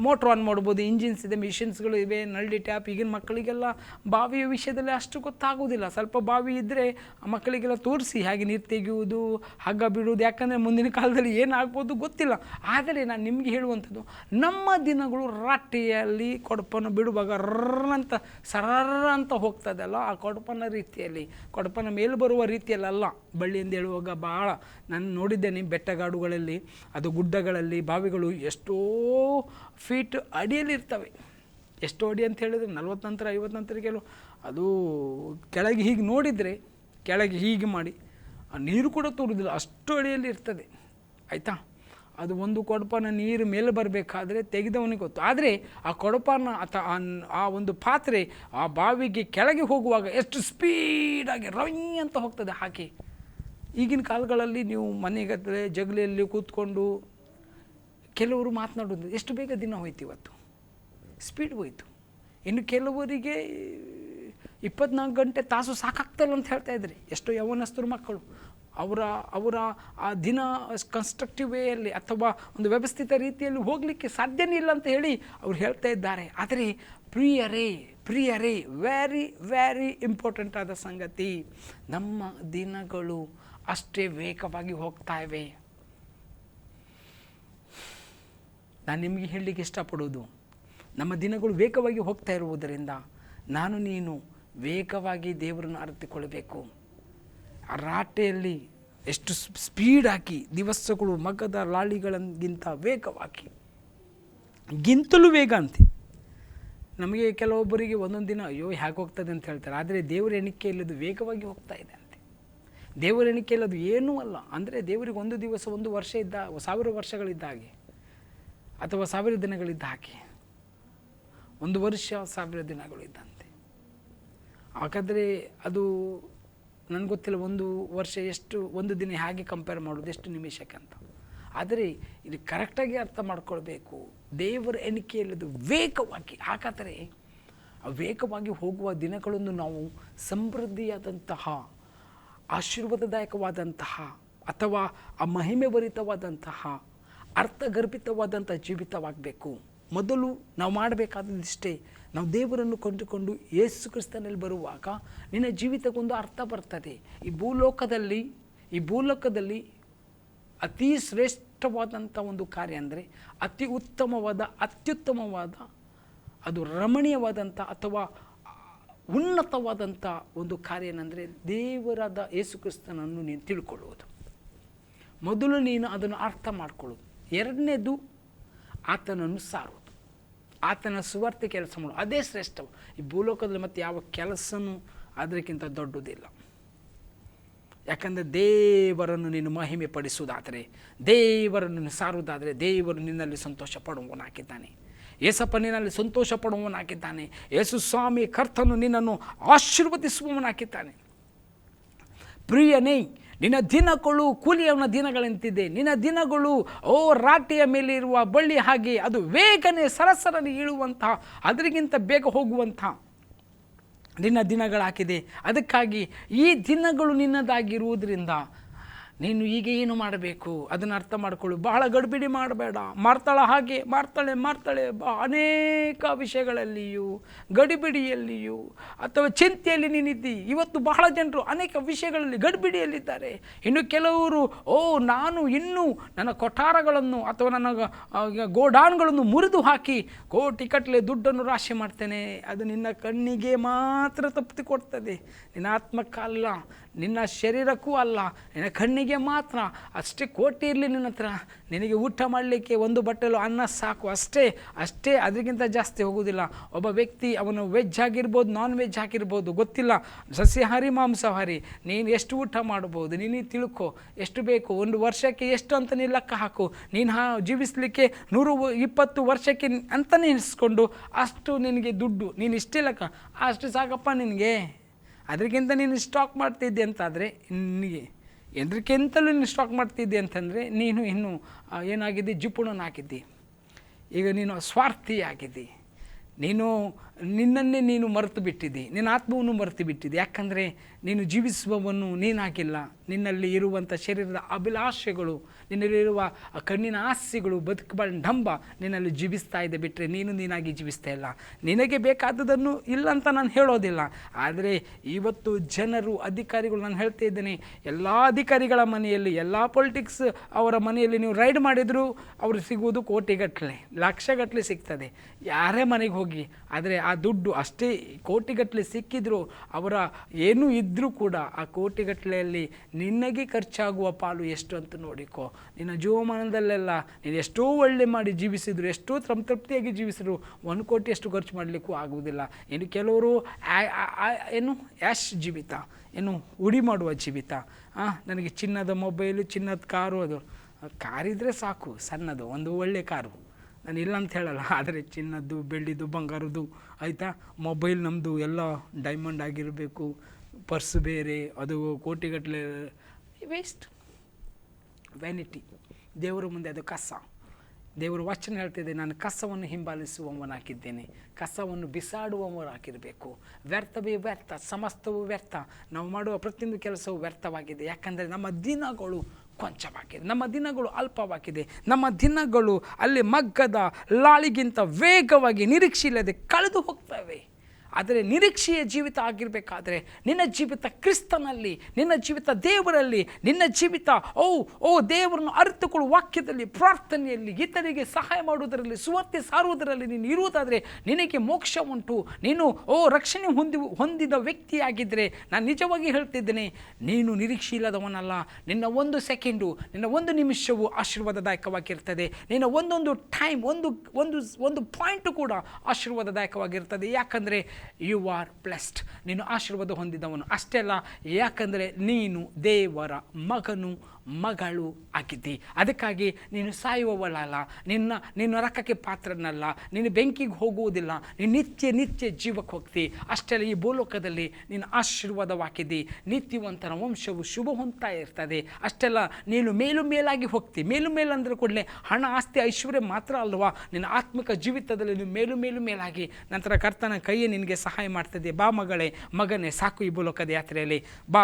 ಮೋಟ್ರ್ ಆನ್ ಮಾಡ್ಬೋದು, ಇಂಜಿನ್ಸ್ ಇದೆ, ಮಿಷಿನ್ಸ್ಗಳು ಇವೆ, ನಳ್ಳಿ ಟ್ಯಾಪ್. ಈಗಿನ ಮಕ್ಕಳಿಗೆಲ್ಲ ಬಾವಿಯ ವಿಷಯದಲ್ಲಿ ಅಷ್ಟು ಗೊತ್ತಾಗೋದಿಲ್ಲ. ಸ್ವಲ್ಪ ಬಾವಿ ಇದ್ದರೆ ಮಕ್ಕಳಿಗೆಲ್ಲ ತೋರಿಸಿ ಹೇಗೆ ನೀರು ತೆಗೆಯುವುದು, ಹಗ್ಗ ಬಿಡುವುದು. ಯಾಕಂದರೆ ಮುಂದಿನ ಕಾಲದಲ್ಲಿ ಏನಾಗ್ಬೋದು ಗೊತ್ತಿಲ್ಲ. ಆದರೆ ನಾನು ನಿಮಗೆ ಹೇಳುವಂಥದ್ದು, ನಮ್ಮ ದಿನಗಳು ರಾಟೆಯಲ್ಲಿ ಕೊಡಪನ್ನು ಬಿಡುವಾಗ ಅಂತ ಸರರ ಅಂತ ಹೋಗ್ತದಲ್ಲ, ಆ ಕೊಡಪನ ರೀತಿಯಲ್ಲಿ, ಕೊಡಪನ ಮೇಲೆ ಬರುವ ರೀತಿಯಲ್ಲ, ಬಳ್ಳಿಯಿಂದ ಹೇಳುವಾಗ ಭಾಳ ನಾನು ನೋಡಿದ್ದೇನೆ. ಬೆಟ್ಟಗಾಡುಗಳಲ್ಲಿ, ಅದು ಗುಡ್ಡಗಳಲ್ಲಿ ಬಾವಿಗಳು ಎಷ್ಟೋ ಫೀಟ್ ಅಡಿಯಲ್ಲಿ ಇರ್ತವೆ. ಎಷ್ಟು ಅಡಿ ಅಂತ ಹೇಳಿದರೆ 40 ನಂತರ 50 ನಂತರ ಕೆಲವು. ಅದು ಕೆಳಗೆ ಹೀಗೆ ನೋಡಿದರೆ, ಕೆಳಗೆ ಹೀಗೆ ಮಾಡಿ ಆ ನೀರು ಕೂಡ ತೋರುವುದಿಲ್ಲ, ಅಷ್ಟು ಅಡಿಯಲ್ಲಿ ಇರ್ತದೆ. ಆಯಿತಾ? ಅದು ಒಂದು ಕೊಡಪನ ನೀರು ಮೇಲೆ ಬರಬೇಕಾದ್ರೆ ತೆಗೆದವನಿಗೆ ಗೊತ್ತು. ಆದರೆ ಆ ಕೊಡಪನ ಅಥವಾ ಆ ಒಂದು ಪಾತ್ರೆ ಆ ಬಾವಿಗೆ ಕೆಳಗೆ ಹೋಗುವಾಗ ಎಷ್ಟು ಸ್ಪೀಡಾಗಿ ರೈ ಅಂತ ಹೋಗ್ತದೆ. ಹಾಕಿ ಈಗಿನ ಕಾಲಗಳಲ್ಲಿ ನೀವು ಮನೆಗಟ್ಟಲೆ ಜಗಲಿಯಲ್ಲಿ ಕೂತ್ಕೊಂಡು ಕೆಲವರು ಮಾತನಾಡೋದು, ಎಷ್ಟು ಬೇಗ ದಿನ ಹೋಯ್ತು, ಇವತ್ತು ಸ್ಪೀಡ್ ಹೋಯಿತು. ಇನ್ನು ಕೆಲವರಿಗೆ 24 ಗಂಟೆ ತಾಸು ಸಾಕಾಗ್ತಾಯಿಲ್ಲ ಅಂತ ಹೇಳ್ತಾ ಇದ್ರಿ ಎಷ್ಟೋ ಯೌವನಸ್ಥರು ಮಕ್ಕಳು. ಅವರ ಆ ದಿನ ಕನ್ಸ್ಟ್ರಕ್ಟಿವ್ ವೇಯಲ್ಲಿ ಅಥವಾ ಒಂದು ವ್ಯವಸ್ಥಿತ ರೀತಿಯಲ್ಲಿ ಹೋಗಲಿಕ್ಕೆ ಸಾಧ್ಯನೇ ಇಲ್ಲ ಅಂತ ಹೇಳಿ ಅವ್ರು ಹೇಳ್ತಾ ಇದ್ದಾರೆ. ಆದರೆ ಪ್ರಿಯರೇ, ವೆರಿ ವೆರಿ ಇಂಪಾರ್ಟೆಂಟ್ ಆದ ಸಂಗತಿ, ನಮ್ಮ ದಿನಗಳು ಅಷ್ಟೇ ವೇಗವಾಗಿ ಹೋಗ್ತಾ ಇವೆ. ನಾನು ನಿಮಗೆ ಹೇಳಲಿಕ್ಕೆ ಇಷ್ಟಪಡೋದು, ನಮ್ಮ ದಿನಗಳು ವೇಗವಾಗಿ ಹೋಗ್ತಾ ಇರುವುದರಿಂದ ನಾನು ನೀನು ವೇಗವಾಗಿ ದೇವರನ್ನು ಅರಿತುಕೊಳ್ಳಬೇಕು. ಆ ರಾಟೆಯಲ್ಲಿ ಎಷ್ಟು ಸ್ಪೀಡ್ ಹಾಕಿ ದಿವಸಗಳು ಮಗ್ಗದ ಲಾಳಿಗಳಿಗಿಂತ ವೇಗವಾಗಿ, ಗಿಂತಲೂ ವೇಗ ಅಂತೆ. ನಮಗೆ ಕೆಲವೊಬ್ಬರಿಗೆ ಒಂದೊಂದು ದಿನ ಅಯ್ಯೋ ಹೇಗೆ ಹೋಗ್ತದೆ ಅಂತ ಹೇಳ್ತಾರೆ. ಆದರೆ ದೇವರ ಎಣಿಕೆಯಲ್ಲದು ವೇಗವಾಗಿ ಹೋಗ್ತಾ ಇದೆ ಅಂತೆ. ದೇವರ ಎಣಿಕೆಯಲ್ಲದು ಏನೂ ಅಲ್ಲ. ಅಂದರೆ ದೇವರಿಗೆ ಒಂದು ದಿವಸ 1 ವರ್ಷ ಇದ್ದ 1000 ವರ್ಷಗಳಿದ್ದ ಹಾಗೆ, ಅಥವಾ 1000 ದಿನಗಳಿದ್ದ ಹಾಗೆ. 1 ವರ್ಷ 1000 ದಿನಗಳು ಇದ್ದಂತೆ. ಹಾಗಾದರೆ ಅದು ನನಗೆ ಗೊತ್ತಿಲ್ಲ 1 ವರ್ಷ ಎಷ್ಟು, 1 ದಿನ ಹೇಗೆ ಕಂಪೇರ್ ಮಾಡೋದು, ಎಷ್ಟು ನಿಮಿಷಕ್ಕೆ ಅಂತ. ಆದರೆ ಇಲ್ಲಿ ಕರೆಕ್ಟಾಗಿ ಅರ್ಥ ಮಾಡ್ಕೊಳ್ಬೇಕು, ದೇವರ ಎಣಿಕೆಯಲ್ಲದು ವೇಗವಾಗಿ. ಹಾಗಾದರೆ ಆ ವೇಗವಾಗಿ ಹೋಗುವ ದಿನಗಳನ್ನು ನಾವು ಸಮೃದ್ಧಿಯಾದಂತಹ, ಆಶೀರ್ವಾದದಾಯಕವಾದಂತಹ, ಅಥವಾ ಆ ಮಹಿಮೆ ಭರಿತವಾದಂತಹ, ಅರ್ಥಗರ್ಭಿತವಾದಂಥ ಜೀವಿತವಾಗಬೇಕು. ಮೊದಲು ನಾವು ಮಾಡಬೇಕಾದದಿಷ್ಟೇ, ನಾವು ದೇವರನ್ನು ಕೊಂಡುಕೊಂಡು ಯೇಸು ಕ್ರಿಸ್ತನಲ್ಲಿ ಬರುವಾಗ ನಿನ್ನ ಜೀವಿತಕ್ಕೊಂದು ಅರ್ಥ ಬರ್ತದೆ. ಈ ಭೂಲೋಕದಲ್ಲಿ ಅತಿ ಶ್ರೇಷ್ಠವಾದಂಥ ಒಂದು ಕಾರ್ಯ ಅಂದರೆ, ಅತಿ ಉತ್ತಮವಾದ, ಅತ್ಯುತ್ತಮವಾದ, ಅದು ರಮಣೀಯವಾದಂಥ ಅಥವಾ ಉನ್ನತವಾದಂಥ ಒಂದು ಕಾರ್ಯ ಏನಂದರೆ ದೇವರಾದ ಯೇಸು ಕ್ರಿಸ್ತನನ್ನು ನೀನು ತಿಳ್ಕೊಳ್ಳುವುದು. ಮೊದಲು ನೀನು ಅದನ್ನು ಅರ್ಥ ಮಾಡಿಕೊಳ್ಳೋದು. 2ನೇದು ಆತನನ್ನು ಸಾರುವುದು, ಆತನ ಸುವಾರ್ತೆ ಕೆಲಸ ಮಾಡೋದು. ಅದೇ ಶ್ರೇಷ್ಠ. ಈ ಭೂಲೋಕದಲ್ಲಿ ಮತ್ತು ಯಾವ ಕೆಲಸನೂ ಅದಕ್ಕಿಂತ ದೊಡ್ಡದಿಲ್ಲ. ಯಾಕಂದರೆ ದೇವರನ್ನು ನೀನು ಮಹಿಮೆ ಪಡಿಸುವುದಾದರೆ, ದೇವರನ್ನು ಸಾರುವುದಾದರೆ, ದೇವರು ನಿನ್ನಲ್ಲಿ ಸಂತೋಷ ಪಡುವವನಾಗಿದ್ದಾನೆ. ಯೇಸಪ್ಪ ನಿನ್ನಲ್ಲಿ ಸಂತೋಷ ಪಡುವವನಾಗಿದ್ದಾನೆ. ಯೇಸು ಸ್ವಾಮಿ ಕರ್ತನು ನಿನ್ನನ್ನು ಆಶೀರ್ವದಿಸುವವನಾಗಿದ್ದಾನೆ. ಪ್ರಿಯನೇ, ನಿನ್ನ ದಿನಗಳು ಕೂಲಿಯವನ ದಿನಗಳಂತಿದೆ. ನಿನ್ನ ದಿನಗಳು ರಾಟೆಯ ಮೇಲೆ ಇರುವ ಬಳ್ಳಿ ಹಾಗೆ, ಅದು ಬೇಗನೆ ಸರಸರನೆ ಇಳುವಂತಹ, ಅದರಿಗಿಂತ ಬೇಗ ಹೋಗುವಂಥ ನಿನ್ನ ದಿನಗಳಾಗಿದೆ. ಅದಕ್ಕಾಗಿ ಈ ದಿನಗಳು ನಿನ್ನದಾಗಿರುವುದರಿಂದ ನೀನು ಈಗ ಏನು ಮಾಡಬೇಕು ಅದನ್ನು ಅರ್ಥ ಮಾಡಿಕೊಳ್ಳು. ಬಹಳ ಗಡಿಬಿಡಿ ಮಾಡಬೇಡ. ಮಾಡ್ತಾಳೆ ಅನೇಕ ವಿಷಯಗಳಲ್ಲಿಯೂ ಗಡಿಬಿಡಿಯಲ್ಲಿಯೂ ಅಥವಾ ಚಿಂತೆಯಲ್ಲಿ ನೀನಿದ್ದಿ. ಇವತ್ತು ಬಹಳ ಜನರು ಅನೇಕ ವಿಷಯಗಳಲ್ಲಿ ಗಡಿಬಿಡಿಯಲ್ಲಿದ್ದಾರೆ. ಇನ್ನು ಕೆಲವರು ನಾನು ಇನ್ನೂ ನನ್ನ ಕೊಠಾರಗಳನ್ನು ಅಥವಾ ನನ್ನ ಗೋಡಾನ್ಗಳನ್ನು ಮುರಿದು ಹಾಕಿ ಕೋಟಿಗಟ್ಟಲೆ ದುಡ್ಡನ್ನು ರಾಶಿ ಮಾಡ್ತೇನೆ. ಅದು ನಿನ್ನ ಕಣ್ಣಿಗೆ ಮಾತ್ರ ತೃಪ್ತಿ ಕೊಡ್ತದೆ, ನಿನ್ನ ಆತ್ಮಕ್ಕಲ್ಲ, ನಿನ್ನ ಶರೀರಕ್ಕೂ ಅಲ್ಲ, ನಿನ್ನ ಕಣ್ಣಿಗೆ ಮಾತ್ರ. ಅಷ್ಟೇ ಕೋಟಿ ಇರಲಿ ನಿನ್ನ ಹತ್ರ, ನಿನಗೆ ಊಟ ಮಾಡಲಿಕ್ಕೆ ಒಂದು ಬಟ್ಟಲು ಅನ್ನ ಸಾಕು, ಅಷ್ಟೇ. ಅದಕ್ಕಿಂತ ಜಾಸ್ತಿ ಹೋಗೋದಿಲ್ಲ. ಒಬ್ಬ ವ್ಯಕ್ತಿ ಅವನು ವೆಜ್ ಆಗಿರ್ಬೋದು, ನಾನ್ ವೆಜ್ ಆಗಿರ್ಬೋದು, ಗೊತ್ತಿಲ್ಲ, ಸಸ್ಯಾಹಾರಿ ಮಾಂಸಾಹಾರಿ, ನೀನು ಎಷ್ಟು ಊಟ ಮಾಡ್ಬೋದು ನೀನು ತಿಳ್ಕೊ. ಎಷ್ಟು ಬೇಕು, ಒಂದು ವರ್ಷಕ್ಕೆ ಎಷ್ಟು ಅಂತ ನೀನು ಲೆಕ್ಕ ಹಾಕು. ನೀನು ಜೀವಿಸಲಿಕ್ಕೆ 120 ವರ್ಷಕ್ಕೆ ಅಂತಲೇ ಎಣಿಸ್ಕೊಂಡು ಅಷ್ಟು ನಿನಗೆ ದುಡ್ಡು, ನೀನು ಇಷ್ಟೇ ಲೆಕ್ಕ, ಅಷ್ಟು ಸಾಕಪ್ಪ ನಿನಗೆ. ಅದಕ್ಕಿಂತ ನೀನು ಸ್ಟಾಕ್ ಮಾಡ್ತಿದ್ದೆ ಅಂತಾದರೆ ನಿನಗೆ ಎದಕ್ಕಿಂತಲೂ ನೀನು ಸ್ಟಾಕ್ ಮಾಡ್ತಿದ್ದೆ ಅಂತಂದರೆ ನೀನು ಇನ್ನೂ ಏನಾಗಿದ್ದಿ, ಜಿಪುಣನಾಗಿದ್ದಿ. ಈಗ ನೀನು ಸ್ವಾರ್ಥಿ ಆಗಿದ್ದಿ. ನೀನು ನಿನ್ನನ್ನೇ ನೀನು ಮರೆತು ಬಿಟ್ಟಿದ್ದಿ, ನಿನ್ನ ಆತ್ಮವನ್ನು ಮರೆತು ಬಿಟ್ಟಿದ್ದಿ. ಯಾಕಂದರೆ ನೀನು ಜೀವಿಸುವವನು ನೀನಾಗಿಲ್ಲ. ನಿನ್ನಲ್ಲಿ ಇರುವಂಥ ಶರೀರದ ಅಭಿಲಾಷೆಗಳು, ನಿನ್ನಲ್ಲಿರುವ ಕಣ್ಣಿನ ಆಸೆಗಳು, ಬದುಕುವ ಡಂಬ ನಿನ್ನಲ್ಲಿ ಜೀವಿಸ್ತಾ ಇದೆ ಬಿಟ್ಟರೆ ನೀನಾಗಿ ಜೀವಿಸ್ತಾ ಇಲ್ಲ. ನಿನಗೆ ಬೇಕಾದದನ್ನು ಇಲ್ಲ ಅಂತ ನಾನು ಹೇಳೋದಿಲ್ಲ. ಆದರೆ ಇವತ್ತು ಜನರು, ಅಧಿಕಾರಿಗಳು, ನಾನು ಹೇಳ್ತಾ ಇದ್ದೇನೆ, ಎಲ್ಲ ಅಧಿಕಾರಿಗಳ ಮನೆಯಲ್ಲಿ, ಎಲ್ಲ ಪೊಲಿಟಿಕ್ಸ್ ಅವರ ಮನೆಯಲ್ಲಿ ನೀವು ರೈಡ್ ಮಾಡಿದರೂ ಅವರು ಸಿಗುವುದು ಕೋಟಿಗಟ್ಟಲೆ, ಲಕ್ಷಗಟ್ಟಲೆ ಸಿಗ್ತದೆ ಯಾರೇ ಮನೆಗೆ ಹೋಗಿ. ಆದರೆ ಆ ದುಡ್ಡು ಅಷ್ಟೇ ಕೋಟಿಗಟ್ಟಲೆ ಸಿಕ್ಕಿದ್ರು, ಅವರ ಏನೂ ಇದ್ದರೂ ಕೂಡ ಆ ಕೋಟಿಗಟ್ಟಲೆಯಲ್ಲಿ ನಿನಗೆ ಖರ್ಚಾಗುವ ಪಾಲು ಎಷ್ಟು ಅಂತ ನೋಡಿಕೊ. ನಿನ್ನ ಜೀವಮಾನದಲ್ಲೆಲ್ಲ ನೀನು ಎಷ್ಟೋ ಒಳ್ಳೆ ಮಾಡಿ ಜೀವಿಸಿದ್ರು, ಎಷ್ಟೋ ಸಂತೃಪ್ತಿಯಾಗಿ ಜೀವಿಸಿದ್ರು, 1 ಕೋಟಿ ಅಷ್ಟು ಖರ್ಚು ಮಾಡಲಿಕ್ಕೂ ಆಗುವುದಿಲ್ಲ. ಇನ್ನು ಕೆಲವರು ಆ್ಯಶ್ ಜೀವಿತ, ಉಡಿ ಮಾಡುವ ಜೀವಿತ. ನನಗೆ ಚಿನ್ನದ ಮೊಬೈಲು, ಚಿನ್ನದ ಕಾರು, ಅದು ಕಾರಿದ್ರೆ ಸಾಕು, ಸಣ್ಣದು ಒಂದು ಒಳ್ಳೆ ಕಾರು, ನಾನು ಇಲ್ಲ ಅಂತ ಹೇಳಲ್ಲ. ಆದರೆ ಚಿನ್ನದ್ದು, ಬೆಳ್ಳಿದು, ಬಂಗಾರದ್ದು, ಆಯಿತಾ, ಮೊಬೈಲ್ ನಮ್ಮದು ಎಲ್ಲ ಡೈಮಂಡ್ ಆಗಿರಬೇಕು, ಪರ್ಸ್ ಬೇರೆ, ಅದು ಕೋಟಿಗಟ್ಟಲೆ, ವೇಸ್ಟ್, ವ್ಯಾನಿಟಿ. ದೇವರ ಮುಂದೆ ಅದು ಕಸ. ದೇವರು ವಚನ ಹೇಳ್ತಿದೆ, ನಾನು ಕಸವನ್ನು ಹಿಂಬಾಲಿಸುವವನಾಗಿದ್ದೇನೆ, ಕಸವನ್ನು ಬಿಸಾಡುವವರಾಗಿರಬೇಕು. ವ್ಯರ್ಥವೇ ವ್ಯರ್ಥ, ಸಮಸ್ತವೂ ವ್ಯರ್ಥ. ನಾವು ಮಾಡುವ ಪ್ರತಿಯೊಂದು ಕೆಲಸವು ವ್ಯರ್ಥವಾಗಿದೆ. ಯಾಕಂದರೆ ನಮ್ಮ ದಿನಗಳು ಕೊಂಚವಾಗಿದೆ, ನಮ್ಮ ದಿನಗಳು ಅಲ್ಪವಾಗಿದೆ, ನಮ್ಮ ದಿನಗಳು ಅಲ್ಲಿ ಮಗ್ಗದ ಲಾಳಿಗಿಂತ ವೇಗವಾಗಿ ನಿರೀಕ್ಷೆ ಇಲ್ಲದೆ ಕಳೆದು ಹೋಗ್ತವೆ. ಆದರೆ ನಿರೀಕ್ಷೆಯ ಜೀವಿತ ಆಗಿರಬೇಕಾದ್ರೆ ನಿನ್ನ ಜೀವಿತ ಕ್ರಿಸ್ತನಲ್ಲಿ, ನಿನ್ನ ಜೀವಿತ ದೇವರಲ್ಲಿ, ನಿನ್ನ ಜೀವಿತ ದೇವರನ್ನು ಅರಿತುಕೊಳ್ಳುವ ವಾಕ್ಯದಲ್ಲಿ, ಪ್ರಾರ್ಥನೆಯಲ್ಲಿ, ಇತರಿಗೆ ಸಹಾಯ ಮಾಡುವುದರಲ್ಲಿ, ಸುವಾರ್ತೆ ಸಾರುವುದರಲ್ಲಿ ನೀನು ಇರುವುದಾದರೆ ನಿನಗೆ ಮೋಕ್ಷ ಉಂಟು. ನೀನು ರಕ್ಷಣೆ ಹೊಂದಿದ ವ್ಯಕ್ತಿಯಾಗಿದ್ದರೆ ನಾನು ನಿಜವಾಗಿ ಹೇಳ್ತಿದ್ದೇನೆ, ನೀನು ನಿರೀಕ್ಷೆ ಇಲ್ಲದವನಲ್ಲ. ನಿನ್ನ 1 ಸೆಕೆಂಡು, ನಿನ್ನ 1 ನಿಮಿಷವು ಆಶೀರ್ವಾದದಾಯಕವಾಗಿರ್ತದೆ. ನಿನ್ನ ಒಂದೊಂದು ಟೈಮ್, ಒಂದು ಪಾಯಿಂಟು ಕೂಡ ಆಶೀರ್ವಾದದಾಯಕವಾಗಿರ್ತದೆ. ಯಾಕಂದರೆ ಯು ಆರ್ ಬ್ಲೆಸ್ಡ್, ನೀನು ಆಶೀರ್ವಾದ ಹೊಂದಿದವನು. ಅಷ್ಟೇ ಅಲ್ಲ, ಯಾಕಂದರೆ ನೀನು ದೇವರ ಮಗನು, ಮಗಳು ಆಗಿದ್ದಿ. ಅದಕ್ಕಾಗಿ ನೀನು ಸಾಯುವವಳಲ್ಲ, ನಿನ್ನ ರಕ್ಕಕ್ಕೆ ಪಾತ್ರನಲ್ಲ, ನೀನು ಬೆಂಕಿಗೆ ಹೋಗುವುದಿಲ್ಲ, ನೀನು ನಿತ್ಯ ಜೀವಕ್ಕೆ ಹೋಗ್ತಿ. ಅಷ್ಟೆಲ್ಲ ಈ ಭೂಲೋಕದಲ್ಲಿ ನೀನು ಆಶೀರ್ವಾದವಾಗಿದ್ದಿ. ನೀತಿವಂತನ ವಂಶವು ಶುಭ ಹೊಂದ್ತಾ ಇರ್ತದೆ. ಅಷ್ಟೆಲ್ಲ ನೀನು ಮೇಲಾಗಿ ಹೋಗ್ತಿ. ಮೇಲಂದ್ರೆ ಕೂಡಲೇ ಹಣ, ಆಸ್ತಿ, ಐಶ್ವರ್ಯ ಮಾತ್ರ ಅಲ್ವಾ, ನಿನ್ನ ಆತ್ಮಿಕ ಜೀವಿತದಲ್ಲಿ ನೀನು ಮೇಲಾಗಿ ನಂತರ ಕರ್ತನ ಕೈಯೇ ನಿನಗೆ ಸಹಾಯ ಮಾಡ್ತದೆ. ಬಾ ಮಗನೇ, ಸಾಕು ಈ ಭೂಲೋಕದ ಯಾತ್ರೆಯಲ್ಲಿ ಬಾ,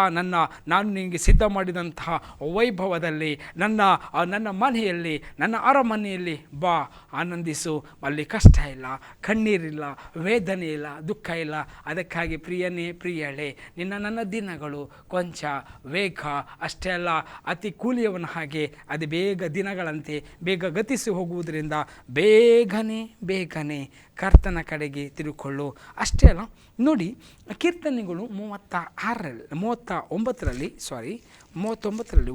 ನಾನು ನಿನಗೆ ಸಿದ್ಧ ಮಾಡಿದಂತಹ ವೈಭವದಲ್ಲಿ, ನನ್ನ ಮನೆಯಲ್ಲಿ, ನನ್ನ ಅರಮನೆಯಲ್ಲಿ ಬಾ, ಆನಂದಿಸು. ಅಲ್ಲಿ ಕಷ್ಟ ಇಲ್ಲ, ಕಣ್ಣೀರಿಲ್ಲ, ವೇದನೆ ಇಲ್ಲ, ದುಃಖ ಇಲ್ಲ. ಅದಕ್ಕಾಗಿ ಪ್ರಿಯನೇ, ಪ್ರಿಯಳೇ, ನನ್ನ ದಿನಗಳು ಕೊಂಚ ವೇಗ, ಅಷ್ಟೇ ಅಲ್ಲ ಅತಿ ಕೂಲಿಯವನ ಹಾಗೆ ಅದು ಬೇಗ ದಿನಗಳಂತೆ ಬೇಗ ಗತಿಸಿ ಹೋಗುವುದರಿಂದ ಬೇಗನೆ ಕರ್ತನ ಕಡೆಗೆ ತಿರುಕೊಳ್ಳು. ಅಷ್ಟೇ ಅಲ್ಲ, ನೋಡಿ ಕೀರ್ತನೆಗಳು 39ರಲ್ಲಿ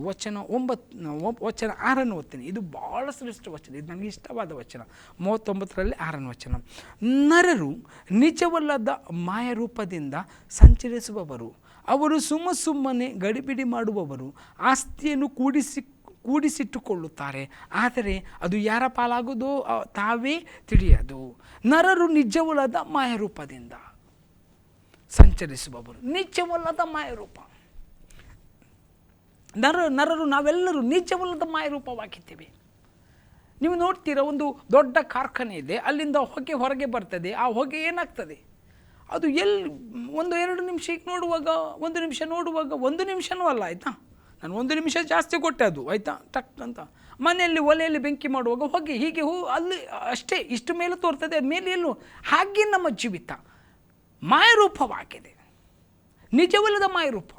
ವಚನ 6 ಓದ್ತೀನಿ. ಇದು ಭಾಳ ಶ್ರೇಷ್ಠ ವಚನ, ಇದು ನನಗೆ ಇಷ್ಟವಾದ ವಚನ. 39ರಲ್ಲಿ 6 ವಚನ. ನರರು ನಿಜವಲ್ಲದ ಮಾಯರೂಪದಿಂದ ಸಂಚರಿಸುವವರು, ಅವರು ಸುಮ್ಮನೆ ಗಡಿಬಿಡಿ ಮಾಡುವವರು, ಆಸ್ತಿಯನ್ನು ಕೂಡಿಸಿಟ್ಟುಕೊಳ್ಳುತ್ತಾರೆ, ಆದರೆ ಅದು ಯಾರ ಪಾಲಾಗುವುದೋ ತಾವೇ ತಿಳಿಯದು. ನರರು ನಿಜವಲ್ಲದ ಮಾಯರೂಪದಿಂದ ಸಂಚರಿಸುವವರು, ನಿಜವಲ್ಲದ ಮಾಯರೂಪ. ನರರು ನಾವೆಲ್ಲರೂ ನಿಜವಲ್ಲದ ಮಾಯರೂಪವಾಗಿದ್ದೇವೆ. ನೀವು ನೋಡ್ತೀರ, ಒಂದು ದೊಡ್ಡ ಕಾರ್ಖಾನೆ ಇದೆ, ಅಲ್ಲಿಂದ ಹೊಗೆ ಹೊರಗೆ ಬರ್ತದೆ. ಆ ಹೊಗೆ ಏನಾಗ್ತದೆ, ಅದು 1-2 ನಿಮಿಷ ನೋಡುವಾಗ, 1 ನಿಮಿಷ ನೋಡುವಾಗ, 1 ನಿಮಿಷನೂ ಅಲ್ಲ ಆಯಿತಾ, ನಾನು 1 ನಿಮಿಷ ಜಾಸ್ತಿ ಕೊಟ್ಟೆ, ಅದು ಆಯಿತಾ ಟಕ್ ಅಂತ. ಮನೆಯಲ್ಲಿ ಒಲೆಯಲ್ಲಿ ಬೆಂಕಿ ಮಾಡುವಾಗ ಹೊಗೆ ಹೀಗೆ ಅಲ್ಲಿ ಅಷ್ಟೇ, ಇಷ್ಟು ಮೇಲೆ ತೋರ್ತದೆ, ಮೇಲೆ ಎಲ್ಲೂ. ಹಾಗೆ ನಮ್ಮ ಜೀವಿತ ಮಾಯರೂಪವಾಗಿದೆ, ನಿಜವಲ್ಲದ ಮಾಯರೂಪ.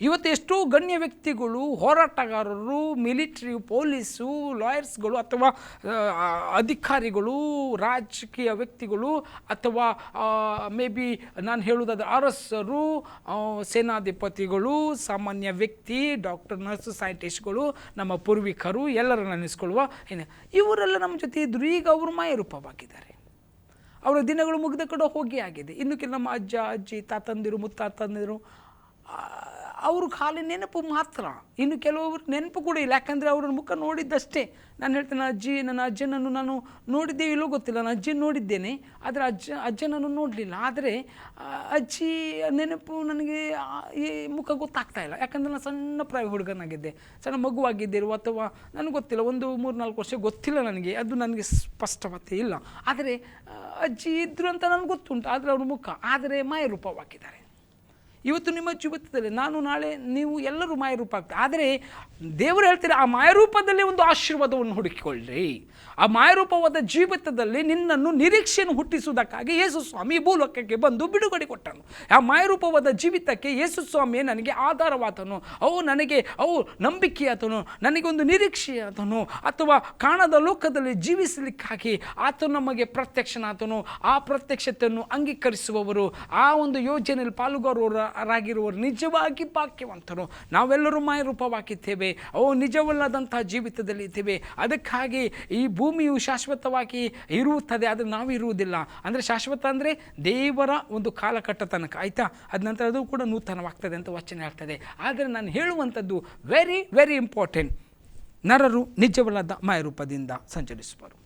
ಇವತ್ತು ಎಷ್ಟೋ ಗಣ್ಯ ವ್ಯಕ್ತಿಗಳು, ಹೋರಾಟಗಾರರು, ಮಿಲಿಟ್ರಿ, ಪೊಲೀಸು, ಲಾಯರ್ಸ್ಗಳು ಅಥವಾ ಅಧಿಕಾರಿಗಳು, ರಾಜಕೀಯ ವ್ಯಕ್ತಿಗಳು, ಅಥವಾ ಮೇ ಬಿ ನಾನು ಹೇಳುವುದಾದ್ರೆ ಅರಸರು, ಸೇನಾಧಿಪತಿಗಳು, ಸಾಮಾನ್ಯ ವ್ಯಕ್ತಿ, ಡಾಕ್ಟರ್, ನರ್ಸ್, ಸೈಂಟಿಸ್ಟ್ಗಳು, ನಮ್ಮ ಪೂರ್ವಿಕರು ಎಲ್ಲರನ್ನು ನೆನೆಸ್ಕೊಳ್ಳುವ ಇವರೆಲ್ಲ ನಮ್ಮ ಜೊತೆ ಇದ್ದರು. ಈಗ ಅವರು ಮಾಯರೂಪವಾಗಿದ್ದಾರೆ. ಅವರ ದಿನಗಳು ಮುಗಿದ ಕಡೆ ಹೋಗಿ ಆಗಿದೆ. ಇನ್ನು ಕೆಲ ನಮ್ಮ ಅಜ್ಜ, ಅಜ್ಜಿ, ತಾತಂದಿರು, ಮುತ್ತಾತಂದಿರು, ಅವರು ಖಾಲಿ ನೆನಪು ಮಾತ್ರ. ಇನ್ನು ಕೆಲವರು ನೆನಪು ಕೂಡ ಇಲ್ಲ, ಯಾಕಂದರೆ ಅವರ ಮುಖ ನೋಡಿದ್ದಷ್ಟೇ. ನಾನು ಹೇಳ್ತೇನೆ, ನನ್ನ ಅಜ್ಜನನ್ನು ನಾನು ನೋಡಿದ್ದೇ ಇಲ್ಲೋ ಗೊತ್ತಿಲ್ಲ. ನಾನು ಅಜ್ಜಿ ನೋಡಿದ್ದೇನೆ, ಆದರೆ ಅಜ್ಜನನ್ನು ನೋಡಲಿಲ್ಲ. ಆದರೆ ಅಜ್ಜಿ ನೆನಪು ನನಗೆ ಈ ಮುಖ ಗೊತ್ತಾಗ್ತಾ ಇಲ್ಲ, ಯಾಕಂದರೆ ನಾನು ಸಣ್ಣ ಪ್ರಾಯ ಹುಡುಗನಾಗಿದ್ದೆ, ಸಣ್ಣ ಮಗುವಾಗಿದ್ದಿರುವ, ಅಥವಾ ನನಗೆ ಗೊತ್ತಿಲ್ಲ, 1-3-4 ವರ್ಷ ಗೊತ್ತಿಲ್ಲ ನನಗೆ, ಅದು ನನಗೆ ಸ್ಪಷ್ಟವತ್ತೆ ಇಲ್ಲ. ಆದರೆ ಅಜ್ಜಿ ಇದ್ದರು ಅಂತ ನನಗೆ ಗೊತ್ತುಂಟು, ಆದರೆ ಅವ್ರ ಮುಖ ಆದರೆ ಮಾಯರೂಪವಾಗಿದ್ದಾರೆ. ಇವತ್ತು ನಿಮ್ಮ ಜೀವಿತದಲ್ಲಿ ನಾನು, ನಾಳೆ ನೀವು ಎಲ್ಲರೂ ಮಾಯರೂಪ ಆಗ್ತಾರೆ. ಆದರೆ ದೇವರು ಹೇಳ್ತಾರೆ, ಆ ಮಾಯರೂಪದಲ್ಲಿ ಒಂದು ಆಶೀರ್ವಾದವನ್ನು ಹುಡುಕಿಕೊಳ್ಳ್ರಿ. ಆ ಮಾಯರೂಪವಾದ ಜೀವಿತದಲ್ಲಿ ನಿನ್ನನ್ನು ನಿರೀಕ್ಷೆಯನ್ನು ಹುಟ್ಟಿಸುವುದಕ್ಕಾಗಿ ಯೇಸು ಸ್ವಾಮಿ ಭೂಲೋಕಕ್ಕೆ ಬಂದು ಬಿಡುಗಡೆ ಕೊಟ್ಟನು. ಆ ಮಾಯರೂಪವಾದ ಜೀವಿತಕ್ಕೆ ಯೇಸು ಸ್ವಾಮಿಯೇ ನನಗೆ ಆಧಾರವಾದನು, ನನಗೆ ನಂಬಿಕೆಯಾತನು, ನನಗೊಂದು ನಿರೀಕ್ಷೆಯಾತನು, ಅಥವಾ ಕಾಣದ ಲೋಕದಲ್ಲಿ ಜೀವಿಸಲಿಕ್ಕಾಗಿ ಆತನು ನಮಗೆ ಪ್ರತ್ಯಕ್ಷನಾತನು. ಆ ಪ್ರತ್ಯಕ್ಷತೆಯನ್ನು ಅಂಗೀಕರಿಸುವವರು, ಆ ಒಂದು ಯೋಜನೆಯಲ್ಲಿ ಪಾಲುಗಾರರಾಗಿರುವವರು ನಿಜವಾಗಿ ಭಾಗ್ಯವಂತರು. ನಾವೆಲ್ಲರೂ ಮಾಯರೂಪವಾಗಿದ್ದೇವೆ, ನಿಜವಲ್ಲದಂಥ ಜೀವಿತದಲ್ಲಿ ಇದ್ದೇವೆ. ಅದಕ್ಕಾಗಿ ಈ ಭೂಮಿಯು ಶಾಶ್ವತವಾಗಿ ಇರುತ್ತದೆ, ಆದರೆ ನಾವು ಇರುವುದಿಲ್ಲ. ಅಂದರೆ ಶಾಶ್ವತ ಅಂದರೆ ದೇವರ ಒಂದು ಕಾಲಘಟ್ಟ ತನಕ, ಆಯಿತಾ? ಅದ ನಂತರ ಅದು ಕೂಡ ನೂತನವಾಗ್ತದೆ ಅಂತ ವಚನ ಹೇಳ್ತದೆ. ಆದರೆ ನಾನು ಹೇಳುವಂಥದ್ದು ವೆರಿ ವೆರಿ ಇಂಪಾರ್ಟೆಂಟ್. ನರರು ನಿಜವಲ್ಲದ ಮಾಯರೂಪದಿಂದ ಸಂಚರಿಸುವರು.